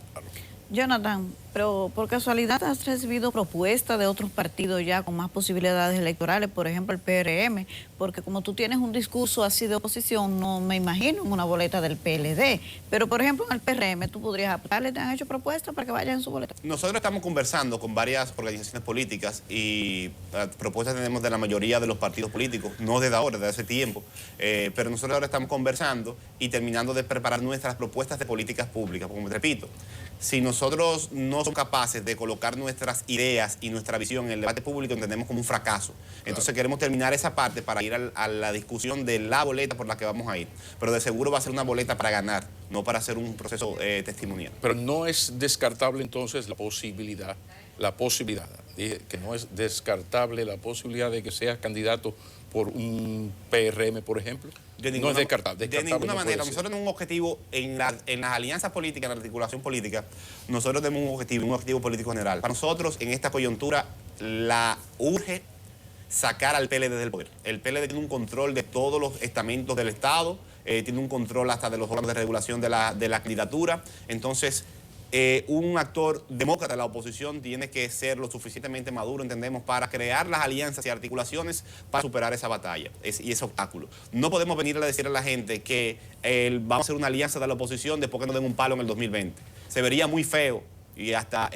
C: Jonathan, pero por casualidad has recibido propuestas de otros partidos ya con más posibilidades electorales, por ejemplo el PRM, porque como tú tienes un discurso así de oposición, no me imagino en una boleta del PLD, pero por ejemplo en el PRM tú podrías aplicarle, ¿te han hecho propuestas para que vayan en su boleta?
D: Nosotros estamos conversando con varias organizaciones políticas y propuestas tenemos de la mayoría de los partidos políticos, no desde ahora, desde hace tiempo, pero nosotros ahora estamos conversando y terminando de preparar nuestras propuestas de políticas públicas, como repito. Si nosotros no somos capaces de colocar nuestras ideas y nuestra visión en el debate público, entendemos como un fracaso. Entonces queremos terminar esa parte para ir a la discusión de la boleta por la que vamos a ir. Pero de seguro va a ser una boleta para ganar, no para hacer un proceso testimonial.
B: Pero no es descartable entonces la posibilidad, dije que no es descartable la posibilidad de que seas candidato por un PRM, por ejemplo. No es descartable.
D: De ninguna manera. Nosotros tenemos un objetivo en las alianzas políticas, en la articulación política, nosotros tenemos un objetivo político general. Para nosotros, en esta coyuntura, la urge sacar al PLD del poder. El PLD tiene un control de todos los estamentos del Estado, tiene un control hasta de los órganos de regulación de la candidatura. Entonces, un actor demócrata de la oposición tiene que ser lo suficientemente maduro, entendemos, para crear las alianzas y articulaciones para superar esa batalla y ese obstáculo. No podemos venir a decir a la gente que vamos a hacer una alianza de la oposición después que nos den un palo en el 2020. Se vería muy feo y hasta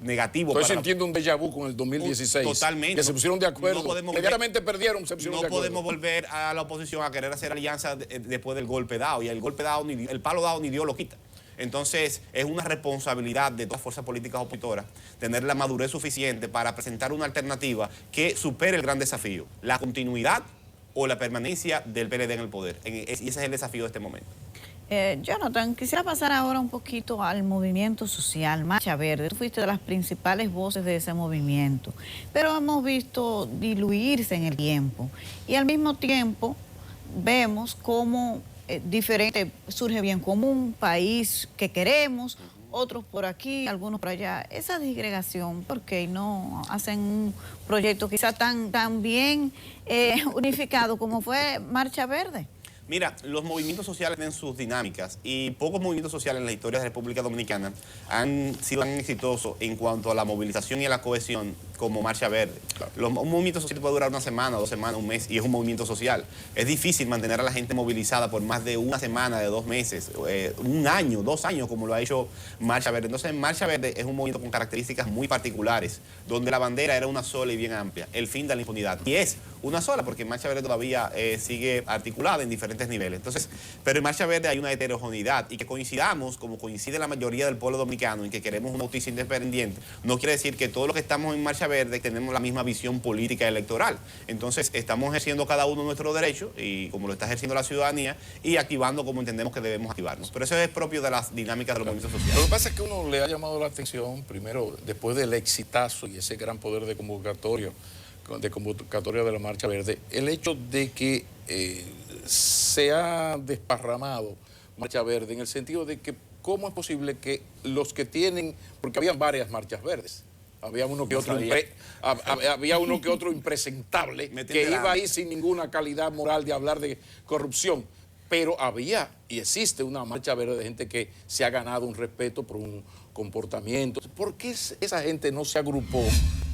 D: negativo.
B: Estoy sintiendo un déjà vu con el 2016.
D: Totalmente.
B: Que se pusieron de acuerdo. Inmediatamente perdieron, se pusieron de acuerdo.
D: No podemos volver a la oposición a querer hacer alianza después del golpe dado. Y el golpe dado, el palo dado ni Dios lo quita. Entonces, es una responsabilidad de todas las fuerzas políticas opositoras tener la madurez suficiente para presentar una alternativa que supere el gran desafío, la continuidad o la permanencia del PLD en el poder. Y ese es el desafío de este momento.
C: Jonathan, quisiera pasar ahora un poquito al movimiento social, Marcha Verde. Tú fuiste de las principales voces de ese movimiento, pero hemos visto diluirse en el tiempo y al mismo tiempo vemos cómo diferente, surge bien común, país que queremos, otros por aquí, algunos por allá. Esa disgregación, ¿por qué no hacen un proyecto quizá tan bien unificado como fue Marcha Verde?
D: Mira, los movimientos sociales tienen sus dinámicas y pocos movimientos sociales en la historia de la República Dominicana han sido tan exitosos en cuanto a la movilización y a la cohesión como Marcha Verde. Claro. Un movimiento social puede durar una semana, 2 semanas, un mes y es un movimiento social. Es difícil mantener a la gente movilizada por más de una semana, de 2 meses, 1 año, 2 años como lo ha hecho Marcha Verde. Entonces Marcha Verde es un movimiento con características muy particulares, donde la bandera era una sola y bien amplia, el fin de la impunidad. Y es una sola porque Marcha Verde todavía sigue articulada en diferentes niveles. Entonces, pero en Marcha Verde hay una heterogeneidad y que coincidamos, como coincide la mayoría del pueblo dominicano, en que queremos una justicia independiente, no quiere decir que todos los que estamos en Marcha Verde tenemos la misma visión política electoral. Entonces, estamos ejerciendo cada uno nuestro derecho, y como lo está ejerciendo la ciudadanía, y activando como entendemos que debemos activarnos. Pero eso es propio de las dinámicas de los movimientos sociales.
B: Lo que pasa es que uno le ha llamado la atención, primero, después del exitazo y ese gran poder de convocatoria de la Marcha Verde, el hecho de que se ha desparramado Marcha Verde en el sentido de que cómo es posible que los que tienen, porque habían varias marchas verdes, había uno que otro impresentable que iba ahí sin ninguna calidad moral de hablar de corrupción, pero había y existe una Marcha Verde de gente que se ha ganado un respeto por comportamientos. ¿Por qué esa gente no se agrupó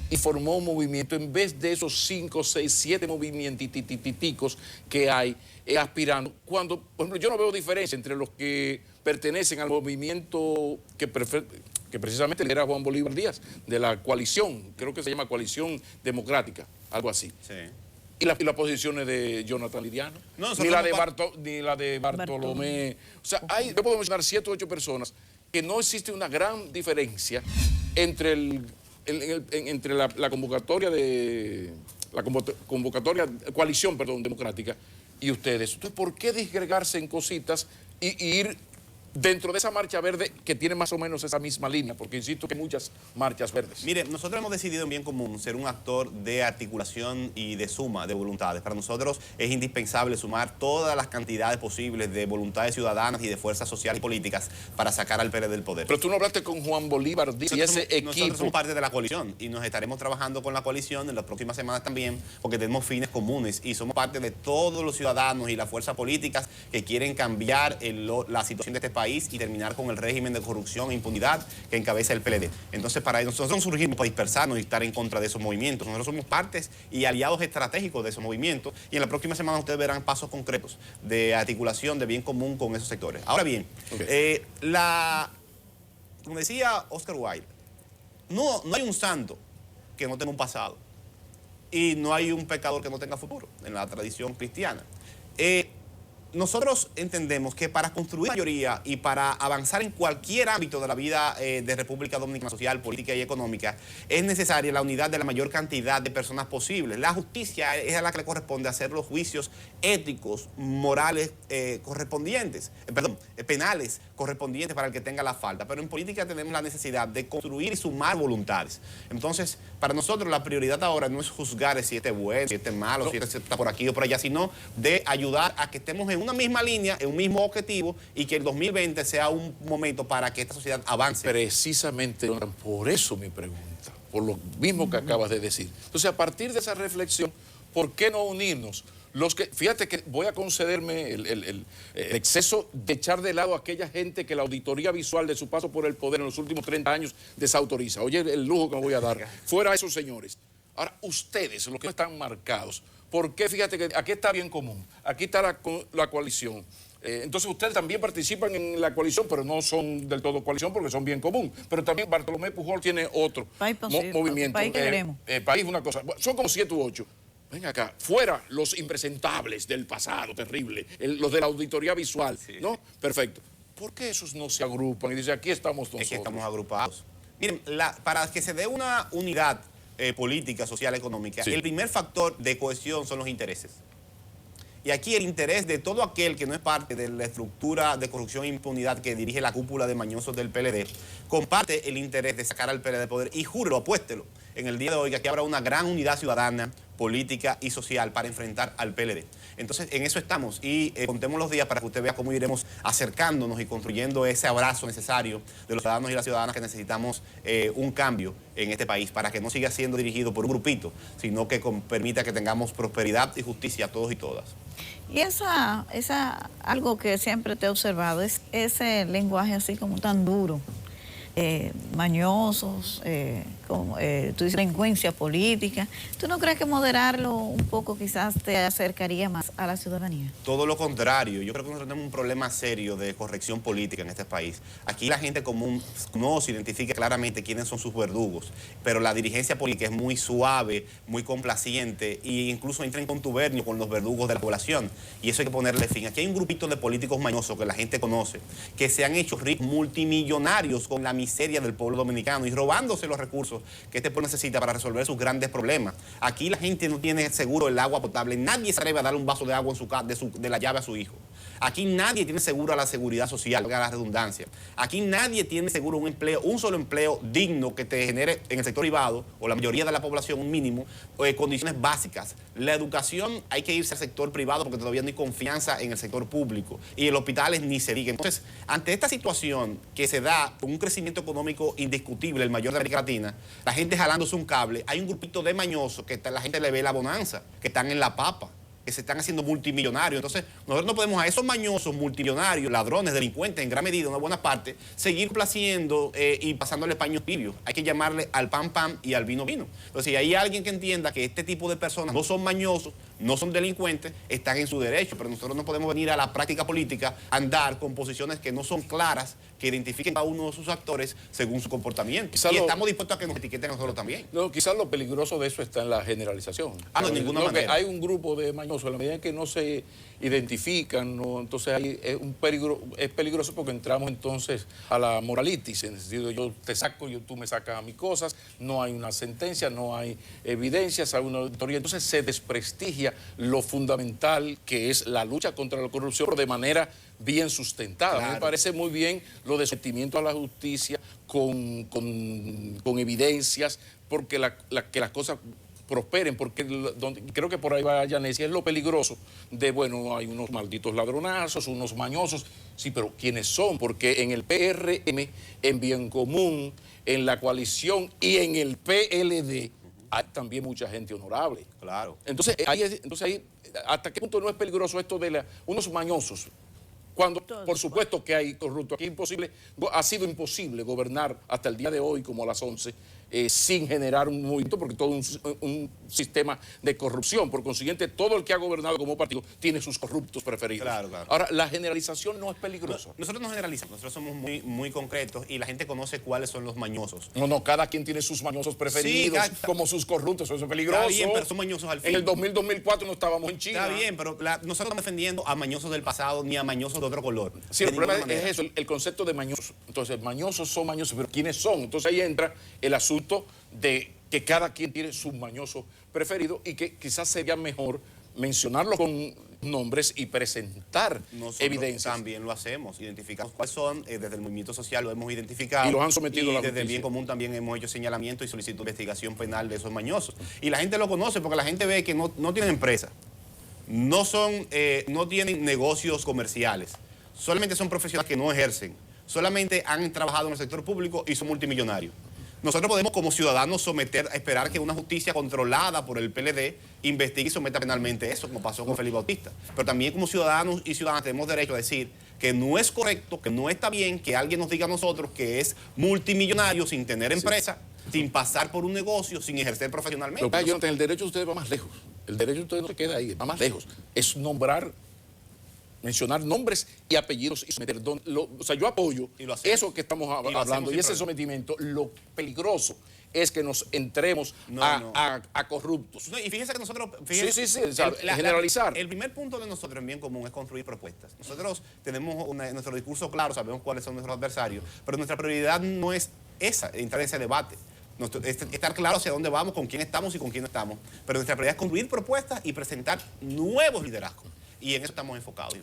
B: y formó un movimiento en vez de esos 5, 6, 7 movimientos que hay aspirando? Cuando, por ejemplo, yo no veo diferencia entre los que pertenecen al movimiento que precisamente lidera Juan Bolívar Díaz, de la coalición, creo que se llama Coalición Democrática, algo así.
D: Sí.
B: Y las posiciones de Jonathan Liriano,
D: No,
B: ni la de Bartolomé. O sea, yo puedo mencionar 7 o 8 personas que no existe una gran diferencia entre entre la convocatoria coalición, democrática y ustedes. Entonces, ¿por qué disgregarse en cositas y ir dentro de esa marcha verde que tiene más o menos esa misma línea? Porque insisto que hay muchas marchas verdes.
D: Mire, nosotros hemos decidido en Bien Común ser un actor de articulación y de suma de voluntades. Para nosotros es indispensable sumar todas las cantidades posibles de voluntades ciudadanas y de fuerzas sociales y políticas para sacar al PLD del poder.
B: Pero tú no hablaste con Juan Bolívar Díaz y ese equipo.
D: Nosotros somos parte de la coalición y nos estaremos trabajando con la coalición en las próximas semanas también, porque tenemos fines comunes y somos parte de todos los ciudadanos y las fuerzas políticas que quieren cambiar la situación de este país y terminar con el régimen de corrupción e impunidad que encabeza el PLD. Entonces, para nosotros no surgimos para dispersarnos y estar en contra de esos movimientos. Nosotros somos partes y aliados estratégicos de esos movimientos y en la próxima semana ustedes verán pasos concretos de articulación de bien común con esos sectores. Ahora bien, como decía Oscar Wilde, no hay un santo que no tenga un pasado y no hay un pecador que no tenga futuro en la tradición cristiana. Nosotros entendemos que para construir mayoría y para avanzar en cualquier ámbito de la vida de República Dominicana, social, política y económica, es necesaria la unidad de la mayor cantidad de personas posibles. La justicia es a la que le corresponde hacer los juicios éticos, morales correspondientes, penales correspondientes para el que tenga la falta. Pero en política tenemos la necesidad de construir y sumar voluntades. Entonces, para nosotros la prioridad ahora no es juzgar si este es bueno, si este es malo, si este está por aquí o por allá, sino de ayudar a que estemos en una misma línea, en un mismo objetivo y que el 2020 sea un momento para que esta sociedad avance.
B: Precisamente, por eso mi pregunta, por lo mismo que acabas de decir. Entonces, a partir de esa reflexión, ¿por qué no unirnos? Fíjate que voy a concederme el exceso de echar de lado a aquella gente que la auditoría visual de su paso por el poder en los últimos 30 años desautoriza. Oye, el lujo que me voy a dar. Fuera esos señores. Ahora, ustedes, los que están marcados, ¿por qué? Fíjate que aquí está Bien Común, aquí está la coalición. Entonces ustedes también participan en la coalición, pero no son del todo coalición porque son Bien Común. Pero también Bartolomé Pujol tiene otro movimiento.
C: País que queremos.
B: País, una cosa. Son como 7 u 8. Ven acá, fuera los impresentables del pasado terrible, los de la auditoría visual, sí. ¿No? Perfecto. ¿Por qué esos no se agrupan y dicen, aquí estamos nosotros?
D: Es que estamos agrupados. Miren, para que se dé una unidad política, social, económica, sí, el primer factor de cohesión son los intereses. Y aquí el interés de todo aquel que no es parte de la estructura de corrupción e impunidad que dirige la cúpula de mañosos del PLD, comparte el interés de sacar al PLD del poder. Y juro, apuéstelo, en el día de hoy que aquí habrá una gran unidad ciudadana, política y social para enfrentar al PLD. Entonces, en eso estamos y contemos los días para que usted vea cómo iremos acercándonos y construyendo ese abrazo necesario de los ciudadanos y las ciudadanas que necesitamos un cambio en este país para que no siga siendo dirigido por un grupito, sino que permita que tengamos prosperidad y justicia a todos y todas.
C: Y algo que siempre te he observado es ese lenguaje así como tan duro, mañosos, tú dices delincuencia política. ¿Tú no crees que moderarlo un poco quizás te acercaría más a la ciudadanía?
D: Todo lo contrario. Yo creo que nosotros tenemos un problema serio de corrección política en este país. Aquí la gente común no se identifica claramente quiénes son sus verdugos, pero la dirigencia política es muy suave, muy complaciente e incluso entra en contubernio con los verdugos de la población. Y eso hay que ponerle fin. Aquí hay un grupito de políticos mañosos que la gente conoce, que se han hecho ricos multimillonarios con la miseria del pueblo dominicano y robándose los recursos que este pueblo necesita para resolver sus grandes problemas. Aquí la gente no tiene seguro el agua potable. Nadie se atreve a darle un vaso de agua de la llave a su hijo. Aquí nadie tiene seguro a la seguridad social, a la redundancia. Aquí nadie tiene seguro un empleo, un solo empleo digno que te genere en el sector privado, o la mayoría de la población, un mínimo, condiciones básicas. La educación, hay que irse al sector privado porque todavía no hay confianza en el sector público. Y en los hospitales ni se diga. Entonces, ante esta situación que se da con un crecimiento económico indiscutible, el mayor de América Latina, la gente jalándose un cable, hay un grupito de mañosos que la gente le ve la bonanza, que están en la papa, que se están haciendo multimillonarios. Entonces, nosotros no podemos a esos mañosos, multimillonarios, ladrones, delincuentes, en gran medida, una buena parte, seguir placiendo y pasándole paños tibios. Hay que llamarle al pan pan y al vino vino. Entonces, si hay alguien que entienda que este tipo de personas no son mañosos, no son delincuentes, están en su derecho, pero nosotros no podemos venir a la práctica política a andar con posiciones que no son claras, que identifiquen a uno de sus actores según su comportamiento. Y estamos dispuestos a que nos etiqueten a nosotros también.
B: No, quizás lo peligroso de eso está en la generalización.
D: No, de ninguna manera.
B: Hay un grupo de mañosos, en la medida en que no se identifican, ¿no? Entonces es peligroso porque entramos entonces a la moralitis, en el sentido de yo te saco, tú me sacas a mis cosas, no hay una sentencia, no hay evidencias, hay una auditoría, entonces se desprestigia lo fundamental que es la lucha contra la corrupción, pero de manera bien sustentada. Claro. A mí me parece muy bien lo de sometimiento a la justicia con evidencias, porque que las cosas prosperen, porque creo que por ahí va Yanesia, es lo peligroso de, bueno, hay unos malditos ladronazos, unos mañosos, sí, pero ¿quiénes son? Porque en el PRM, en Bien Común, en la coalición y en el PLD hay también mucha gente honorable.
D: Claro.
B: Entonces, ahí ¿hasta qué punto no es peligroso esto de unos mañosos? Cuando, por supuesto que hay corruptos. Aquí ha sido imposible gobernar hasta el día de hoy, como a las 11, sin generar un movimiento, porque todo un sistema de corrupción. Por consiguiente, todo el que ha gobernado como partido tiene sus corruptos preferidos.
D: Claro, claro.
B: Ahora, la generalización no es peligrosa.
D: Nosotros no generalizamos, nosotros somos muy concretos y la gente conoce cuáles son los mañosos.
B: No, cada quien tiene sus mañosos preferidos, sí, como sus corruptos, eso es peligroso.
D: Está bien, pero son mañosos al fin.
B: En el 2000-2004 no estábamos en China.
D: Está bien, pero nosotros no estamos defendiendo a mañosos del pasado ni a mañosos de otro color.
B: Sí, el problema es eso, el concepto de mañosos. Entonces, mañosos son mañosos, pero ¿quiénes son? Entonces ahí entra el asunto de que cada quien tiene su mañoso preferido y que quizás sería mejor mencionarlos con nombres y presentar evidencias.
D: También lo hacemos, identificamos cuáles son, desde el movimiento social lo hemos identificado.
B: Y los han sometido a la
D: justicia. Desde el Bien Común también hemos hecho señalamiento y solicitud de investigación penal de esos mañosos. Y la gente lo conoce porque la gente ve que no tienen empresa, no tienen negocios comerciales, solamente son profesionales que no ejercen, solamente han trabajado en el sector público y son multimillonarios. Nosotros podemos como ciudadanos esperar que una justicia controlada por el PLD investigue y someta penalmente eso, como pasó con Félix Bautista. Pero también como ciudadanos y ciudadanas tenemos derecho a decir que no es correcto, que no está bien que alguien nos diga a nosotros que es multimillonario sin tener empresa, sin pasar por un negocio, sin ejercer profesionalmente.
B: Pero, Jonathan, el derecho de ustedes va más lejos. El derecho de ustedes no se queda ahí, va más lejos. Es mencionar nombres y apellidos y someter. O sea, yo apoyo eso que estamos hablando y ese sometimiento. Lo peligroso es que nos entremos a corruptos.
D: No, y fíjense que nosotros...
B: Sí, generalizar.
D: El primer punto de nosotros en Bien Común es construir propuestas. Nosotros tenemos nuestro discurso claro, sabemos cuáles son nuestros adversarios, pero nuestra prioridad no es entrar en ese debate. Estar claro hacia dónde vamos, con quién estamos y con quién no estamos. Pero nuestra prioridad es construir propuestas y presentar nuevos liderazgos. Y en eso estamos enfocados.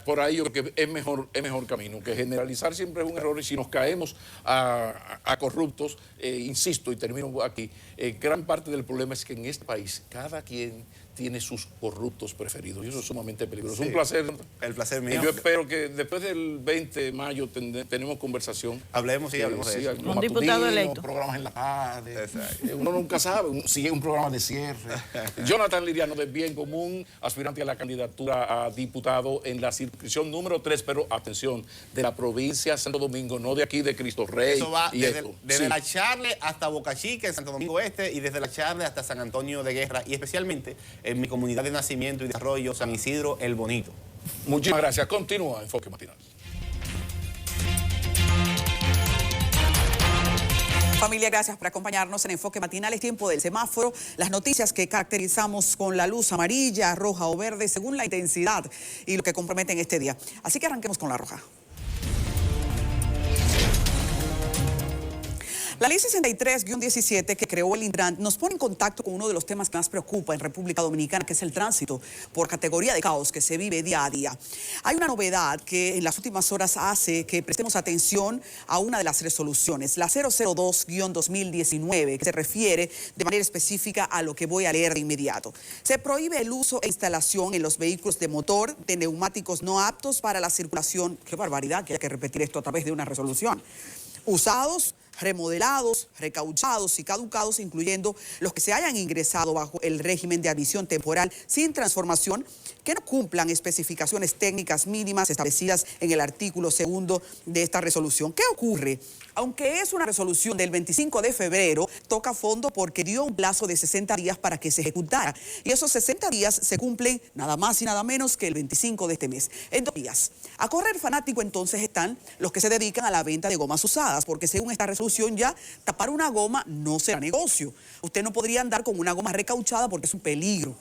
B: Por ahí yo creo que es mejor camino, que generalizar siempre es un error y si nos caemos a corruptos, insisto y termino aquí, gran parte del problema es que en este país cada quien tiene sus corruptos preferidos y eso es sumamente peligroso. Sí. Un placer.
D: El placer mío.
B: Yo espero que después del 20 de mayo tenemos conversación.
D: Hablemos de eso.
C: Un diputado electo.
B: Programas en la tarde. Uno nunca sabe, sigue un programa de cierre. Jonathan Liriano de Bien Común, aspirante a la candidatura a diputado en la circunscripción número 3, pero atención, de la provincia de Santo Domingo, no de aquí de Cristo Rey.
D: Eso va desde la Charle hasta Boca Chica, en Santo Domingo Este, y desde la Charle hasta San Antonio de Guerra, y especialmente en mi comunidad de nacimiento y desarrollo, San Isidro el Bonito.
B: Muchísimas gracias. Continúa Enfoque Matinal.
A: Familia, gracias por acompañarnos en Enfoque Matinal. Es tiempo del semáforo. Las noticias que caracterizamos con la luz amarilla, roja o verde según la intensidad y lo que comprometen este día. Así que arranquemos con la roja. La Ley 63-17 que creó el Intran nos pone en contacto con uno de los temas que más preocupa en República Dominicana, que es el tránsito por categoría de caos que se vive día a día. Hay una novedad que en las últimas horas hace que prestemos atención a una de las resoluciones, la 002-2019, que se refiere de manera específica a lo que voy a leer de inmediato. Se prohíbe el uso e instalación en los vehículos de motor de neumáticos no aptos para la circulación. ¡Qué barbaridad que haya que repetir esto a través de una resolución! Usados
E: remodelados, recauchados y caducados, incluyendo los que se hayan ingresado bajo el régimen de admisión temporal sin transformación, que no cumplan especificaciones técnicas mínimas establecidas en el artículo 2 de esta resolución. ¿Qué ocurre? Aunque es una resolución del 25 de febrero, toca fondo porque dio un plazo de 60 días para que se ejecutara. Y esos 60 días se cumplen nada más y nada menos que el 25 de este mes. En 2 días. A correr fanático entonces están los que se dedican a la venta de gomas usadas, porque según esta resolución ya, tapar una goma no será negocio. Usted no podría andar con una goma recauchada porque es un peligro.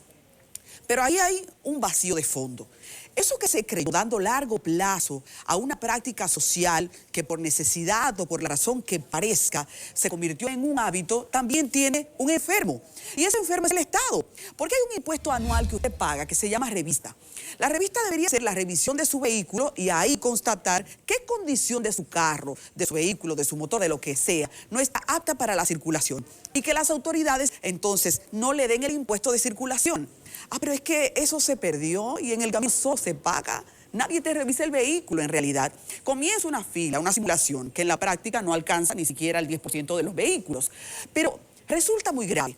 E: Pero ahí hay un vacío de fondo. Eso que se creyó dando largo plazo a una práctica social que por necesidad o por la razón que parezca se convirtió en un hábito, también tiene un enfermo. Y ese enfermo es el Estado. Porque hay un impuesto anual que usted paga que se llama revista. La revista debería ser la revisión de su vehículo y ahí constatar qué condición de su carro, de su vehículo, de su motor, de lo que sea, no está apta para la circulación. Y que las autoridades entonces no le den el impuesto de circulación. Ah, pero es que eso se perdió y en el camino se paga. Nadie te revisa el vehículo en realidad. Comienza una fila, una simulación, que en la práctica no alcanza ni siquiera el 10% de los vehículos. Pero resulta muy grave.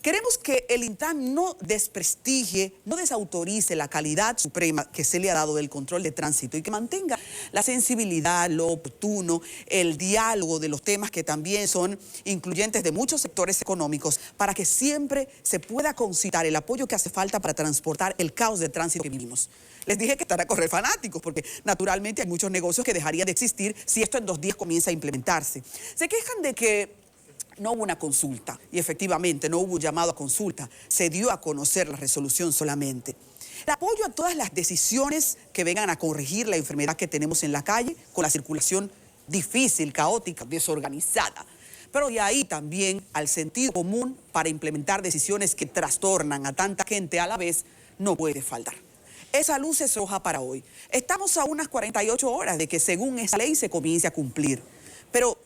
E: Queremos que el INTAN no desprestigie, no desautorice la calidad suprema que se le ha dado del control de tránsito y que mantenga la sensibilidad, lo oportuno, el diálogo de los temas que también son incluyentes de muchos sectores económicos para que siempre se pueda concitar el apoyo que hace falta para transportar el caos de tránsito que vivimos. Les dije que están a correr fanáticos porque naturalmente hay muchos negocios que dejarían de existir si esto en 2 días comienza a implementarse. Se quejan de que no hubo una consulta y efectivamente no hubo llamado a consulta, se dio a conocer la resolución solamente. El apoyo a todas las decisiones que vengan a corregir la enfermedad que tenemos en la calle con la circulación difícil, caótica, desorganizada. Pero de ahí también al sentido común para implementar decisiones que trastornan a tanta gente a la vez no puede faltar. Esa luz es roja para hoy. Estamos a unas 48 horas de que según esa ley se comience a cumplir. Pero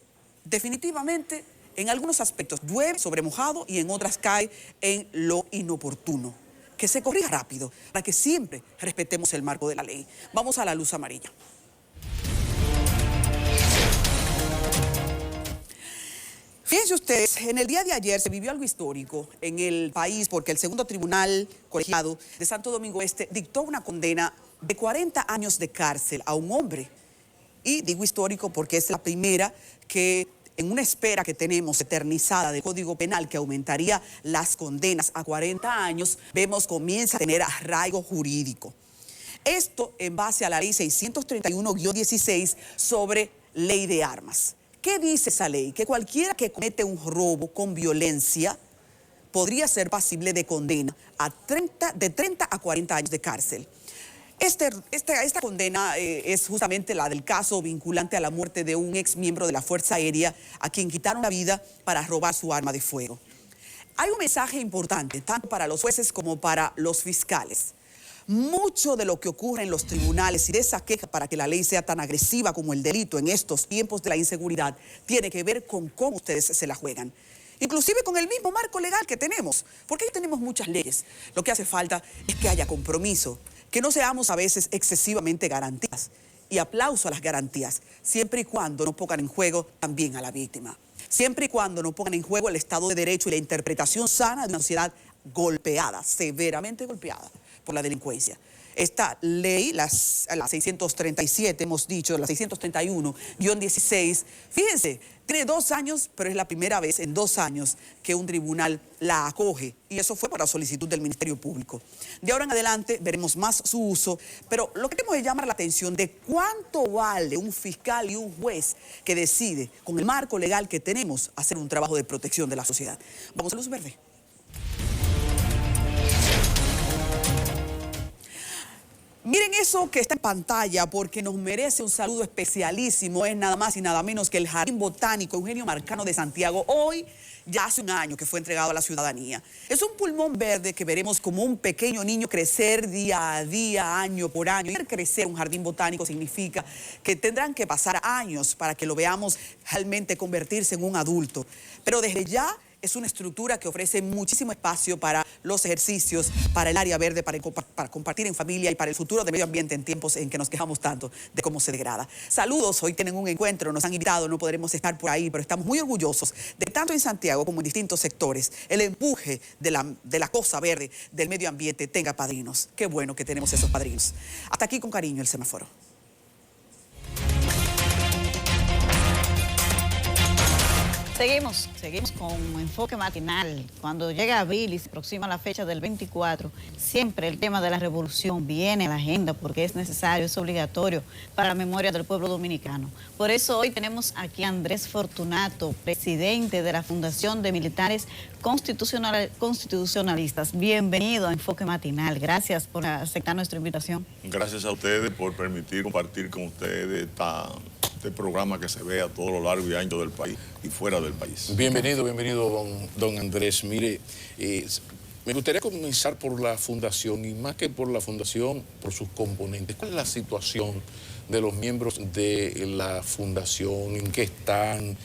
E: definitivamente en algunos aspectos llueve sobre mojado y en otras cae en lo inoportuno. Que se corrija rápido para que siempre respetemos el marco de la ley. Vamos a la luz amarilla. Fíjense ustedes, en el día de ayer se vivió algo histórico en el país porque el segundo tribunal colegiado de Santo Domingo Este dictó una condena de 40 años de cárcel a un hombre. Y digo histórico porque es la primera que en una espera que tenemos eternizada del Código Penal que aumentaría las condenas a 40 años, vemos comienza a tener arraigo jurídico. Esto en base a la ley 631-16 sobre ley de armas. ¿Qué dice esa ley? Que cualquiera que comete un robo con violencia podría ser pasible de condena de 30 a 40 años de cárcel. Esta condena es justamente la del caso vinculante a la muerte de un ex miembro de la Fuerza Aérea a quien quitaron la vida para robar su arma de fuego. Hay un mensaje importante, tanto para los jueces como para los fiscales. Mucho de lo que ocurre en los tribunales y de esa queja para que la ley sea tan agresiva como el delito en estos tiempos de la inseguridad tiene que ver con cómo ustedes se la juegan. Inclusive con el mismo marco legal que tenemos, porque ahí tenemos muchas leyes. Lo que hace falta es que haya compromiso, que no seamos a veces excesivamente garantías. Y aplauso a las garantías, siempre y cuando no pongan en juego también a la víctima. Siempre y cuando no pongan en juego el Estado de Derecho y la interpretación sana de una sociedad golpeada, severamente golpeada por la delincuencia. Esta ley, la 637, hemos dicho, la 631-16, fíjense, tiene 2 años, pero es la primera vez en 2 años que un tribunal la acoge. Y eso fue por solicitud del Ministerio Público. De ahora en adelante veremos más su uso, pero lo que tenemos es llamar la atención de cuánto vale un fiscal y un juez que decide, con el marco legal que tenemos, hacer un trabajo de protección de la sociedad. Vamos a luz verde. Miren eso que está en pantalla porque nos merece un saludo especialísimo. Es nada más y nada menos que el Jardín Botánico Eugenio Marcano de Santiago. Hoy ya hace un año que fue entregado a la ciudadanía. Es un pulmón verde que veremos como un pequeño niño crecer día a día, año por año. Y ver crecer un jardín botánico significa que tendrán que pasar años para que lo veamos realmente convertirse en un adulto. Pero desde ya Es una estructura que ofrece muchísimo espacio para los ejercicios, para el área verde, para compartir en familia y para el futuro del medio ambiente en tiempos en que nos quejamos tanto de cómo se degrada. Saludos, hoy tienen un encuentro, nos han invitado, no podremos estar por ahí, pero estamos muy orgullosos de tanto en Santiago como en distintos sectores, el empuje de la cosa verde, del medio ambiente, tenga padrinos. Qué bueno que tenemos esos padrinos. Hasta aquí con cariño el semáforo.
C: Seguimos con Enfoque Matinal. Cuando llega abril y se aproxima la fecha del 24, siempre el tema de la revolución viene a la agenda porque es necesario, es obligatorio para la memoria del pueblo dominicano. Por eso hoy tenemos aquí a Andrés Fortunato, presidente de la Fundación de Militares Constitucionalistas. Bienvenido a Enfoque Matinal. Gracias por aceptar nuestra invitación.
F: Gracias a ustedes por permitir compartir con ustedes este programa que se ve a todo lo largo y ancho del país y fuera del país.
B: Bienvenido, don Andrés. Mire, me gustaría comenzar por la fundación y más que por la fundación, por sus componentes. ¿Cuál es la situación de los miembros de la fundación? ¿En qué están?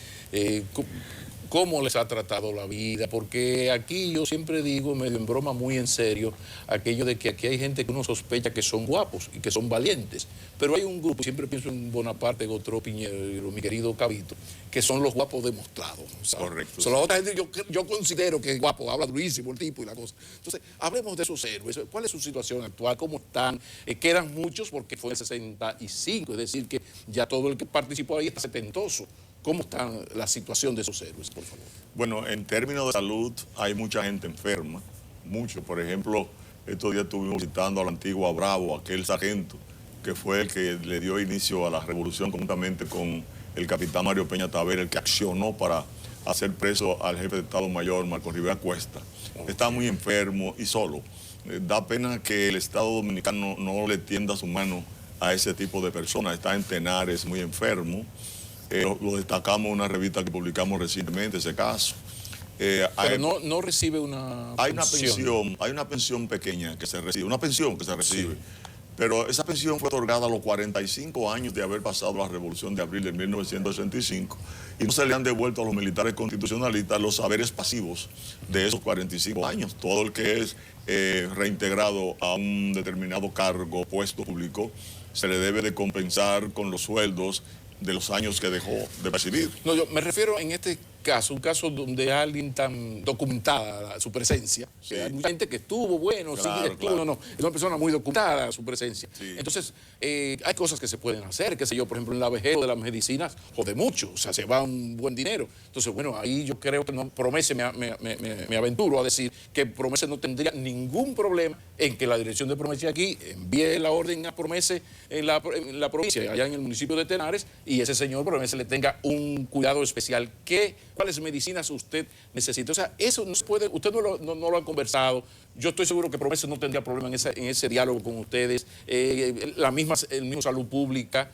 B: ¿Cómo les ha tratado la vida? Porque aquí yo siempre digo, medio en broma, muy en serio, aquello de que aquí hay gente que uno sospecha que son guapos y que son valientes. Pero hay un grupo, siempre pienso en Bonaparte, Gautreau, Piñero, mi querido Cabito, que son los guapos demostrados. ¿sabes?
F: Correcto.
B: Son la otra gente, yo considero que es guapo, habla durísimo el tipo y la cosa. Entonces, hablemos de esos héroes. ¿Cuál es su situación actual? ¿Cómo están? Quedan muchos porque fue en el 65, es decir, que ya todo el que participó ahí está setentoso. ¿Cómo está la situación de esos héroes, por favor?
F: Bueno, en términos de salud hay mucha gente enferma, mucho. Por ejemplo, estos días estuvimos visitando al antiguo Bravo, aquel sargento que fue el que le dio inicio a la revolución conjuntamente con el capitán Mario Peña Taver, el que accionó para hacer preso al jefe de Estado Mayor, Marco Rivera Cuesta. Está muy enfermo y solo. Da pena que el Estado Dominicano no le tienda su mano a ese tipo de personas. Está en Tenares, muy enfermo. Lo destacamos en una revista que publicamos recientemente, ese caso.
B: Pero no recibe una pensión.
F: Hay una pensión pequeña que se recibe, una pensión que se recibe. Sí. Pero esa pensión fue otorgada a los 45 años de haber pasado la Revolución de Abril de 1965 y no se le han devuelto a los militares constitucionalistas los saberes pasivos de esos 45 años. Todo el que es reintegrado a un determinado cargo, puesto público, se le debe de compensar con los sueldos de los años que dejó de percibir.
B: No, yo me refiero en este caso, un caso donde alguien tan documentada su presencia, sí. Hay mucha gente que estuvo, bueno, claro, sí, estuvo, claro. No, es una persona muy documentada su presencia. Sí. Entonces, hay cosas que se pueden hacer, qué sé yo, por ejemplo, en la vejez de las medicinas, jode mucho, o sea, se va un buen dinero. Entonces, bueno, ahí yo creo que Promese, me aventuro a decir que Promese no tendría ningún problema en que la dirección de Promese aquí envíe la orden a Promese en la provincia, allá en el municipio de Tenares, y ese señor Promese le tenga un cuidado especial. ¿Cuáles medicinas usted necesita? O sea, eso no se puede, usted no lo ha conversado. Yo estoy seguro que Promese no tendría problema en ese diálogo con ustedes. El mismo Salud Pública.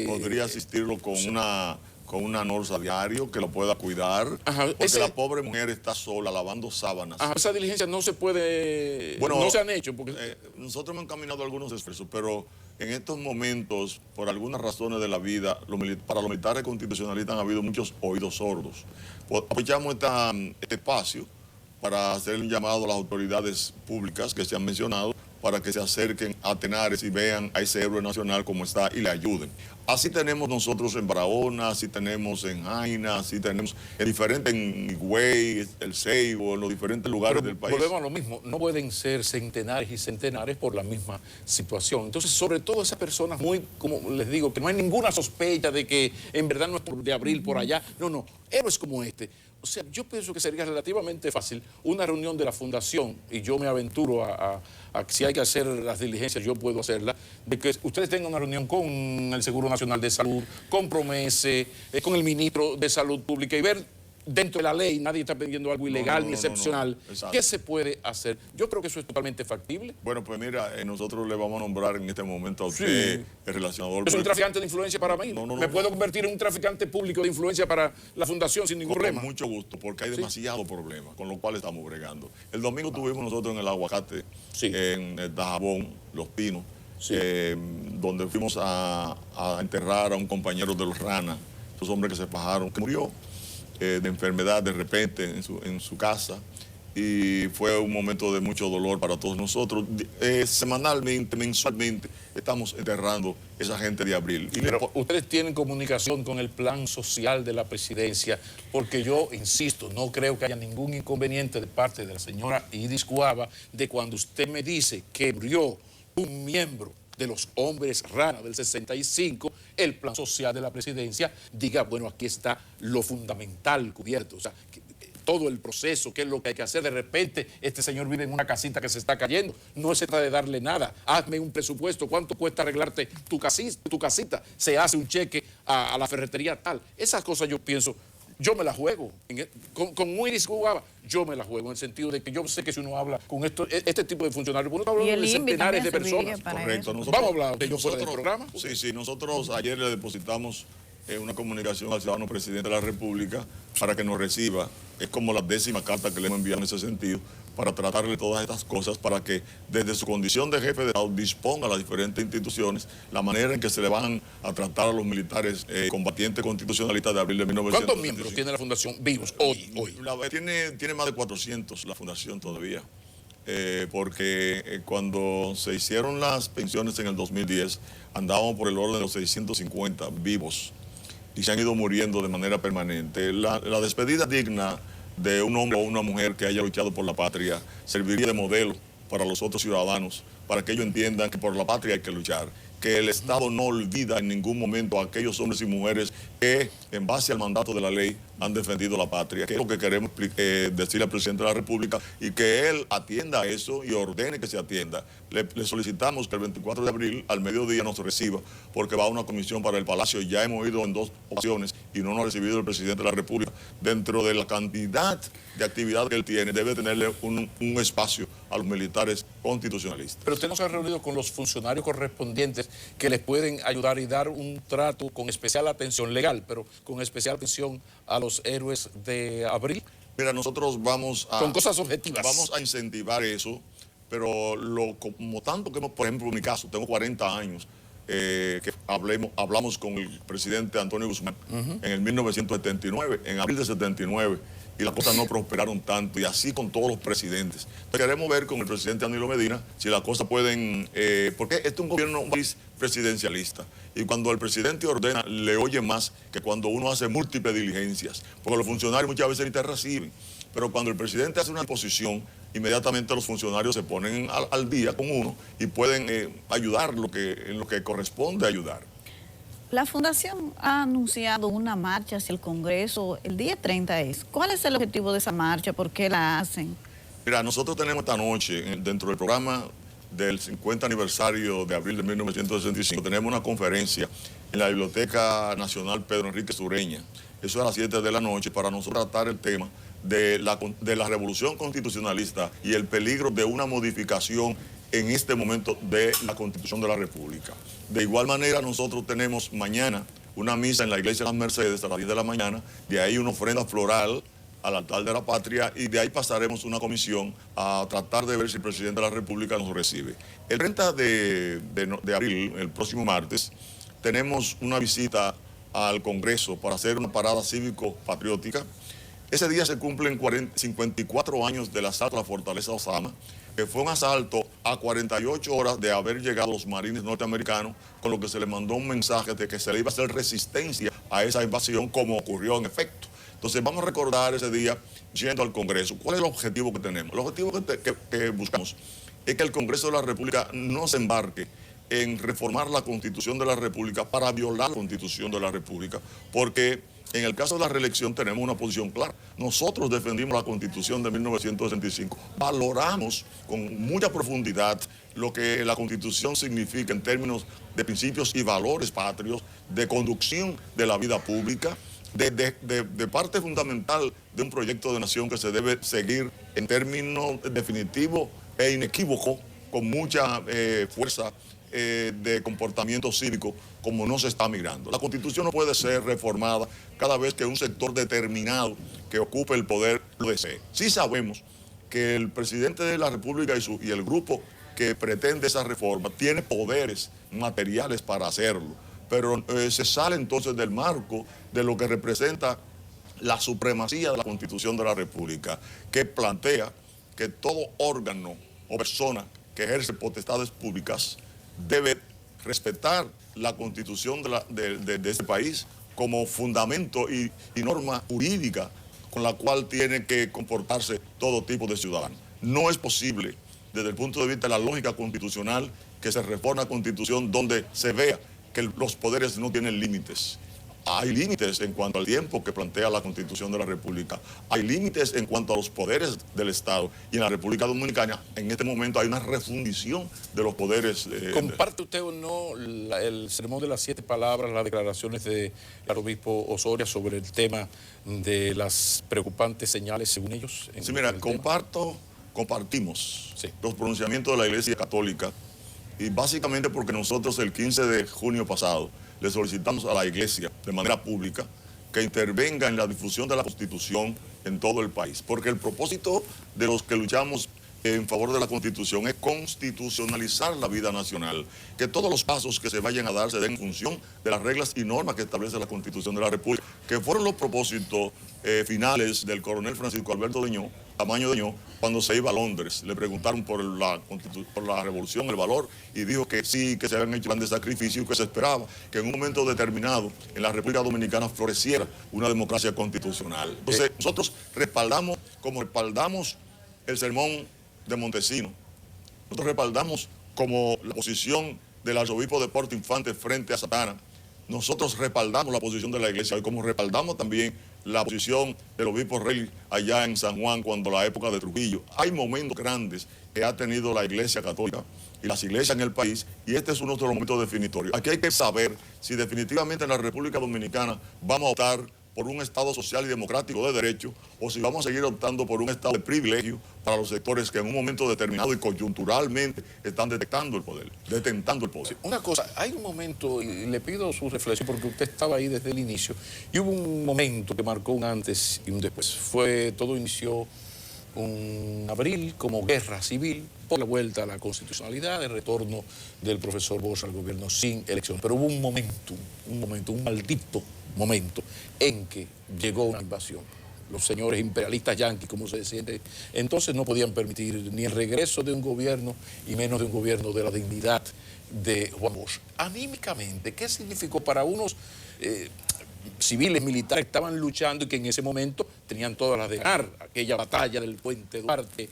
F: Podría asistirlo con una Norsa diario que lo pueda cuidar. Ajá, porque la pobre mujer está sola lavando sábanas.
B: Ajá, esa diligencia no se puede, bueno, no se han hecho. Porque
F: nosotros hemos encaminado algunos esfuerzos, pero en estos momentos, por algunas razones de la vida, para los militares constitucionalistas han habido muchos oídos sordos. Aprovechamos este espacio para hacer un llamado a las autoridades públicas que se han mencionado para que se acerquen a Tenares y vean a ese héroe nacional como está y le ayuden. Así tenemos nosotros en Barahona, así tenemos en Jaina, así tenemos en Higüey, El Ceibo, en los diferentes lugares del país.
B: Volvemos a lo mismo, no pueden ser centenares y centenares por la misma situación. Entonces, sobre todo esas personas muy, como les digo, que no hay ninguna sospecha de que en verdad no es de abril por allá. No, héroes como este. O sea, yo pienso que sería relativamente fácil una reunión de la fundación, y yo me aventuro a si hay que hacer las diligencias, yo puedo hacerlas, de que ustedes tengan una reunión con el Seguro Nacional de Salud, con Promese, con el ministro de Salud Pública y ver dentro de la ley, nadie está pidiendo algo ilegal ni excepcional. ¿Qué se puede hacer? Yo creo que eso es totalmente factible.
F: Bueno, pues mira, nosotros le vamos a nombrar en este momento a usted el relacionador.
B: ¿Es un traficante de influencia para mí? ¿Me puedo convertir en un traficante público de influencia para la fundación sin ningún problema?
F: Con mucho gusto, porque hay demasiado problema, con lo cual estamos bregando. El domingo tuvimos nosotros en el Aguacate, en el Dajabón, Los Pinos, donde fuimos a enterrar a un compañero de los Rana, esos hombres que se fajaron, que murió. de enfermedad de repente en su casa, y fue un momento de mucho dolor para todos nosotros. Semanalmente, mensualmente, estamos enterrando esa gente de Abril.
B: Pero ustedes tienen comunicación con el plan social de la presidencia, porque yo insisto, no creo que haya ningún inconveniente de parte de la señora Idris Cuava de cuando usted me dice que murió un miembro de los hombres rana del 65, el plan social de la presidencia diga, bueno, aquí está lo fundamental cubierto. O sea, todo el proceso, qué es lo que hay que hacer. De repente, este señor vive en una casita que se está cayendo. No se trata de darle nada. Hazme un presupuesto. ¿Cuánto cuesta arreglarte tu casita? Se hace un cheque a la ferretería tal. Esas cosas yo pienso, yo me las juego. Con Idris Cuava, yo me las juego en el sentido de que yo sé que si uno habla con este tipo de funcionarios, uno está hablando de centenares de personas.
F: Correcto.
B: Vamos a hablar de ellos fuera del programa.
F: Sí, nosotros ayer le depositamos una comunicación al ciudadano presidente de la República para que nos reciba. Es como la 10ª carta que le hemos enviado en ese sentido, para tratarle todas estas cosas, para que desde su condición de jefe de Estado disponga a las diferentes instituciones la manera en que se le van a tratar a los militares combatientes constitucionalistas de abril de 1975.
B: ¿Cuántos miembros tiene la fundación vivos hoy?
F: Tiene más de 400 la fundación todavía. Porque cuando se hicieron las pensiones en el 2010, andábamos por el orden de los 650 vivos y se han ido muriendo de manera permanente. La despedida digna de un hombre o una mujer que haya luchado por la patria serviría de modelo para los otros ciudadanos, para que ellos entiendan que por la patria hay que luchar, que el Estado no olvida en ningún momento a aquellos hombres y mujeres que, en base al mandato de la ley, han defendido la patria, que es lo que queremos decirle al presidente de la República, y que él atienda a eso y ordene que se atienda. Le solicitamos que el 24 de abril, al mediodía, nos reciba, porque va a una comisión para el Palacio. Ya hemos ido en 2 ocasiones y no nos ha recibido el presidente de la República. Dentro de la cantidad de actividad que él tiene, debe tenerle un espacio a los militares constitucionalistas.
B: Pero usted no se ha reunido con los funcionarios correspondientes que les pueden ayudar y dar un trato con especial atención legal, pero con especial atención a los héroes de abril.
F: Mira, nosotros vamos a...
B: Con cosas objetivas.
F: Vamos a incentivar eso, pero como tanto que hemos, por ejemplo, en mi caso, tengo 40 años, que hablamos con el presidente Antonio Guzmán en el 1979, en abril de 79, y las cosas no prosperaron tanto, y así con todos los presidentes. Entonces, queremos ver con el presidente Danilo Medina si las cosas pueden... porque este es un gobierno, un país presidencialista, y cuando el presidente ordena, le oye más que cuando uno hace múltiples diligencias, porque los funcionarios muchas veces ni te reciben, pero cuando el presidente hace una disposición, inmediatamente los funcionarios se ponen al día con uno y pueden ayudar en lo que corresponde ayudar.
C: La Fundación ha anunciado una marcha hacia el Congreso, el día 30 es. ¿Cuál es el objetivo de esa marcha? ¿Por qué la hacen?
F: Mira, nosotros tenemos esta noche, dentro del programa del 50 aniversario de abril de 1965, tenemos una conferencia en la Biblioteca Nacional Pedro Enrique Sureña. Eso a las 7 de la noche, para nosotros tratar el tema de la revolución constitucionalista y el peligro de una modificación en este momento de la Constitución de la República. De igual manera, nosotros tenemos mañana una misa en la Iglesia de las Mercedes a las 10 de la mañana, de ahí una ofrenda floral al altar de la patria, y de ahí pasaremos una comisión a tratar de ver si el presidente de la República nos recibe. El 30 de abril, el próximo martes, tenemos una visita al Congreso para hacer una parada cívico-patriótica. Ese día se cumplen 54 años del asalto a la fortaleza de Osama, que fue un asalto a 48 horas de haber llegado los marines norteamericanos, con lo que se le mandó un mensaje de que se le iba a hacer resistencia a esa invasión, como ocurrió en efecto. Entonces vamos a recordar ese día yendo al Congreso. ¿Cuál es el objetivo que tenemos? El objetivo que buscamos es que el Congreso de la República no se embarque en reformar la Constitución de la República para violar la Constitución de la República, porque en el caso de la reelección tenemos una posición clara. Nosotros defendimos la Constitución de 1965, valoramos con mucha profundidad lo que la Constitución significa en términos de principios y valores patrios, de conducción de la vida pública, de parte fundamental de un proyecto de nación que se debe seguir en términos definitivos e inequívocos, con mucha fuerza de comportamiento cívico, como no se está mirando. La Constitución no puede ser reformada cada vez que un sector determinado que ocupe el poder lo desee. Sí sabemos que el presidente de la República y el grupo que pretende esa reforma tiene poderes materiales para hacerlo, pero se sale entonces del marco de lo que representa la supremacía de la Constitución de la República, que plantea que todo órgano o persona que ejerce potestades públicas debe respetar la Constitución de este país como fundamento y norma jurídica con la cual tiene que comportarse todo tipo de ciudadano. No es posible, desde el punto de vista de la lógica constitucional, que se reforme la Constitución donde se vea que los poderes no tienen límites. Hay límites en cuanto al tiempo que plantea la Constitución de la República. Hay límites en cuanto a los poderes del Estado. Y en la República Dominicana, en este momento, hay una refundición de los poderes.
B: ¿Comparte usted o no el sermón de las 7 palabras, las declaraciones del obispo Osoria sobre el tema de las preocupantes señales, según ellos?
F: Sí, mira, compartimos
B: sí.
F: los pronunciamientos de la Iglesia Católica, y básicamente porque nosotros el 15 de junio pasado le solicitamos a la Iglesia de manera pública que intervenga en la difusión de la Constitución en todo el país, porque el propósito de los que luchamos en favor de la Constitución es constitucionalizar la vida nacional, que todos los pasos que se vayan a dar se den en función de las reglas y normas que establece la Constitución de la República, que fueron los propósitos finales del coronel Francisco Alberto Tamayo Deñó, cuando se iba a Londres. Le preguntaron por la revolución, el valor, y dijo que sí, que se habían hecho grandes sacrificios y que se esperaba que en un momento determinado en la República Dominicana floreciera una democracia constitucional. Entonces, nosotros respaldamos, como respaldamos el sermón de Montesino, nosotros respaldamos como la posición del arzobispo de Puerto Infante frente a Satana, nosotros respaldamos la posición de la Iglesia, y como respaldamos también la posición del obispo Rey allá en San Juan cuando la época de Trujillo. Hay momentos grandes que ha tenido la Iglesia Católica y las iglesias en el país, y este es uno de los momentos definitorios. Aquí hay que saber si definitivamente en la República Dominicana vamos a optar por un Estado social y democrático de derecho, o si vamos a seguir optando por un Estado de privilegio para los sectores que en un momento determinado y coyunturalmente están detentando el poder.
B: Sí, una cosa, hay un momento, y le pido su reflexión porque usted estaba ahí desde el inicio, y hubo un momento que marcó un antes y un después. Todo inició un abril como guerra civil por la vuelta a la constitucionalidad, el retorno del profesor Bosch al gobierno sin elección. Pero hubo un momento, un maldito momento en que llegó una invasión. Los señores imperialistas yanquis, como se decía, entonces no podían permitir ni el regreso de un gobierno y menos de un gobierno de la dignidad de Juan Bosch. Anímicamente, ¿qué significó para unos civiles militares que estaban luchando y que en ese momento tenían todas las de ganar aquella batalla del Puente Duarte?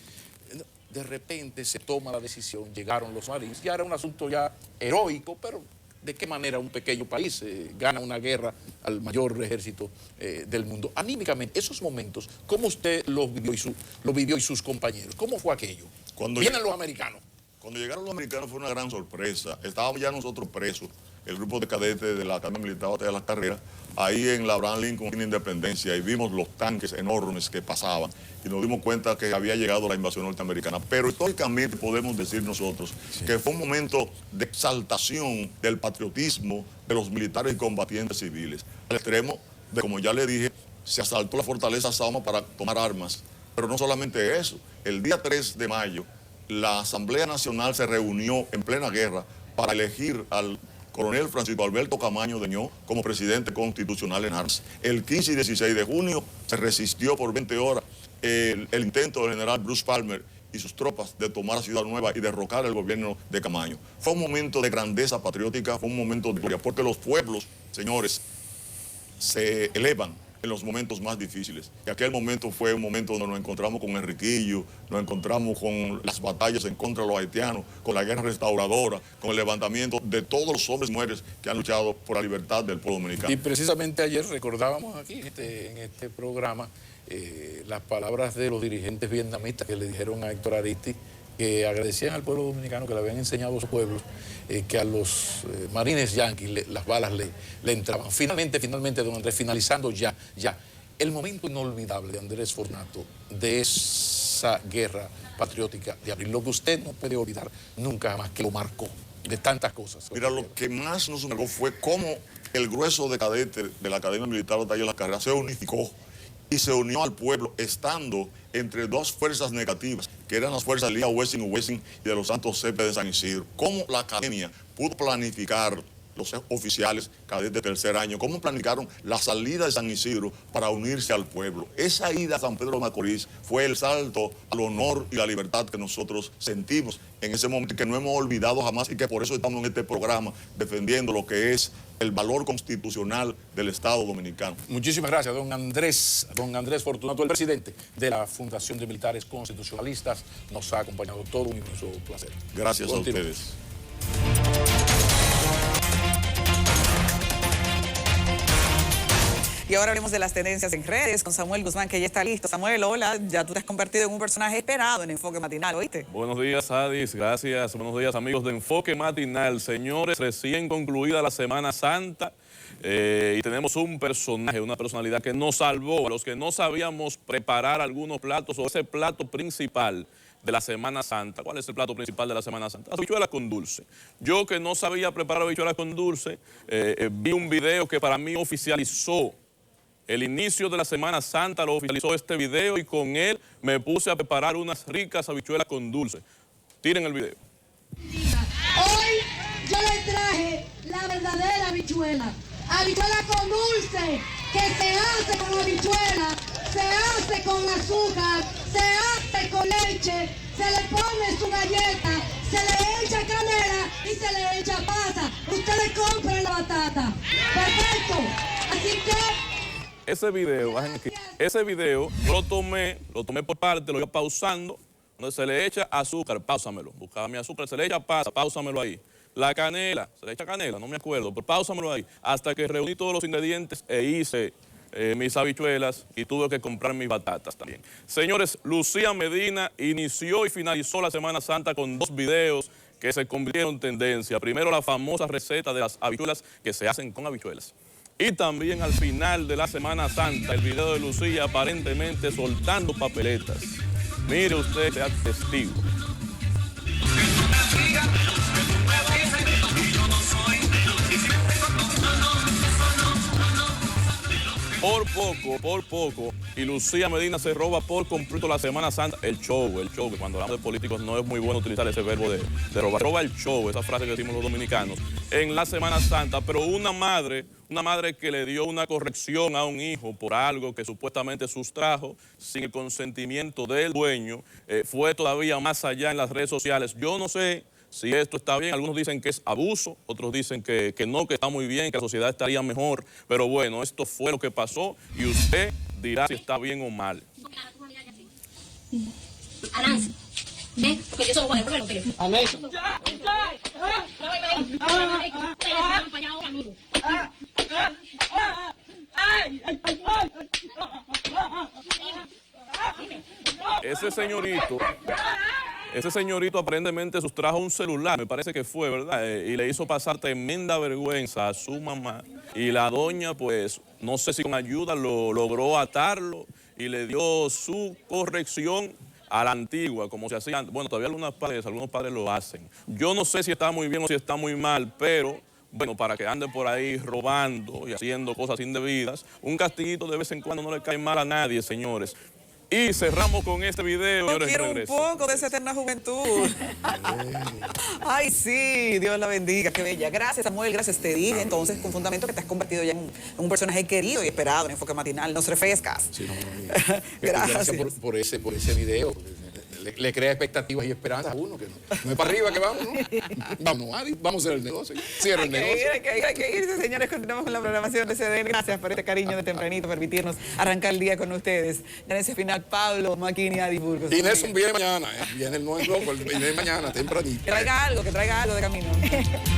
B: De repente se toma la decisión, llegaron los marines, ya era un asunto ya heroico, pero ¿de qué manera un pequeño país gana una guerra al mayor ejército del mundo? Anímicamente, esos momentos, ¿cómo usted los vivió y sus compañeros? ¿Cómo fue aquello? Vienen los americanos.
F: Cuando llegaron los americanos fue una gran sorpresa. Estábamos ya nosotros presos, el grupo de cadetes de la Academia Militar de las Carreras, ahí en la Abraham Lincoln en Independencia, y vimos los tanques enormes que pasaban, y nos dimos cuenta que había llegado la invasión norteamericana. Pero históricamente podemos decir nosotros que fue un momento de exaltación del patriotismo de los militares y combatientes civiles, al extremo de, como ya le dije, se asaltó la fortaleza Sauma para tomar armas. Pero no solamente eso, el día 3 de mayo, la Asamblea Nacional se reunió en plena guerra para elegir al coronel Francisco Alberto Camaño Deñó como presidente constitucional en armas. El 15 y 16 de junio se resistió por 20 horas el intento del general Bruce Palmer y sus tropas de tomar Ciudad Nueva y derrocar el gobierno de Camaño. Fue un momento de grandeza patriótica, fue un momento de gloria, porque los pueblos, señores, se elevan en los momentos más difíciles. Y aquel momento fue un momento donde nos encontramos con Enriquillo, nos encontramos con las batallas en contra de los haitianos, con la guerra restauradora, con el levantamiento de todos los hombres y mujeres que han luchado por la libertad del pueblo dominicano.
B: Y precisamente ayer recordábamos aquí en este programa las palabras de los dirigentes vietnamitas que le dijeron a Héctor Aristi que agradecían al pueblo dominicano que le habían enseñado a sus pueblos que a los marines yanquis las balas le entraban. Finalmente, don Andrés, finalizando ya, el momento inolvidable de Andrés Fortunato, de esa guerra patriótica de abril, lo que usted no puede olvidar nunca jamás, que lo marcó, de tantas cosas.
F: Mira, lo que más nos marcó fue cómo el grueso de cadetes de la Academia Militar de las Carreras se unificó y se unió al pueblo, estando entre dos fuerzas negativas, que eran las fuerzas de Lía Wessing y de los Santos Cepes de San Isidro. Cómo la Academia pudo planificar los oficiales cadetes de tercer año, cómo planificaron la salida de San Isidro para unirse al pueblo. Esa ida a San Pedro de Macorís fue el salto al honor y la libertad que nosotros sentimos en ese momento, que no hemos olvidado jamás y que por eso estamos en este programa defendiendo lo que es el valor constitucional del Estado Dominicano.
B: Muchísimas gracias, don Andrés Fortunato, el presidente de la Fundación de Militares Constitucionalistas. Nos ha acompañado todo un inmenso placer.
F: Gracias a ustedes.
A: Y ahora hablemos de las tendencias en redes con Samuel Guzmán, que ya está listo. Samuel, hola, ya tú te has convertido en un personaje esperado en Enfoque Matinal, ¿oíste?
G: Buenos días, Adis, gracias. Buenos días, amigos de Enfoque Matinal. Señores, recién concluida la Semana Santa y tenemos un personaje, una personalidad que nos salvó a los que no sabíamos preparar algunos platos o ese plato principal de la Semana Santa. ¿Cuál es el plato principal de la Semana Santa? Las habichuelas con dulce. Yo que no sabía preparar habichuelas con dulce, vi un video que para mí oficializó el inicio de la Semana Santa, lo oficializó este video y con él me puse a preparar unas ricas habichuelas con dulce. Tiren el video.
H: Hoy yo les traje la verdadera habichuela. Habichuela con dulce, que se hace con habichuela, se hace con azúcar, se hace con leche, se le pone su galleta, se le echa canela y se le echa pasa. Ustedes compren la batata. Perfecto. Así que
G: ese video, bajen aquí, ese video lo tomé por parte, lo iba pausando, donde se le echa azúcar, páusamelo, buscaba mi azúcar, se le echa pasa, páusamelo ahí. La canela, se le echa canela, no me acuerdo, pero páusamelo ahí, hasta que reuní todos los ingredientes e hice mis habichuelas y tuve que comprar mis batatas también. Señores, Lucía Medina inició y finalizó la Semana Santa con 2 videos que se convirtieron en tendencia. Primero, la famosa receta de las habichuelas que se hacen con habichuelas. Y también al final de la Semana Santa, el video de Lucía aparentemente soltando papeletas. Mire usted, sea testigo. Por poco, y Lucía Medina se roba por completo la Semana Santa. El show, que cuando hablamos de políticos no es muy bueno utilizar ese verbo de robar. Roba el show, esa frase que decimos los dominicanos, en la Semana Santa, pero una madre que le dio una corrección a un hijo por algo que supuestamente sustrajo sin el consentimiento del dueño, fue todavía más allá en las redes sociales. Yo no sé si esto está bien, algunos dicen que es abuso, otros dicen que no, que está muy bien, que la sociedad estaría mejor, pero bueno, esto fue lo que pasó y usted dirá si está bien o mal.
I: Aranza, ¿ves? Porque yo solo voy a poner lo que
G: Ese señorito aparentemente sustrajo un celular, me parece que fue, ¿verdad? Y le hizo pasar tremenda vergüenza a su mamá. Y la doña, pues, no sé si con ayuda logró atarlo y le dio su corrección a la antigua, como se hacía antes. Bueno, todavía algunos padres lo hacen. Yo no sé si está muy bien o si está muy mal, pero bueno, para que ande por ahí robando y haciendo cosas indebidas, un castiguito de vez en cuando no le cae mal a nadie, señores. Y cerramos con este video.
A: Yo quiero un poco de esa eterna juventud. Ay, sí, Dios la bendiga, qué bella. Gracias, Samuel, gracias. Te dije entonces con fundamento que te has convertido ya en un personaje querido y esperado en Enfoque Matinal. Nos refrescas.
B: Sí,
A: Gracias
B: por ese video. Le crea expectativas y esperanzas a uno, que no es para arriba que vamos, ¿no? Vamos, Adi, vamos a hacer el negocio. Cierra el negocio.
A: Hay que irse, señores. Continuamos con la programación de CDN. Gracias por este cariño de tempranito, permitirnos arrancar el día con ustedes. En ese final, Pablo, Maquini, Adi Burgos.
B: Y Nelson viene mañana, viene el nuevo, viene mañana, tempranito.
A: Que traiga algo de camino.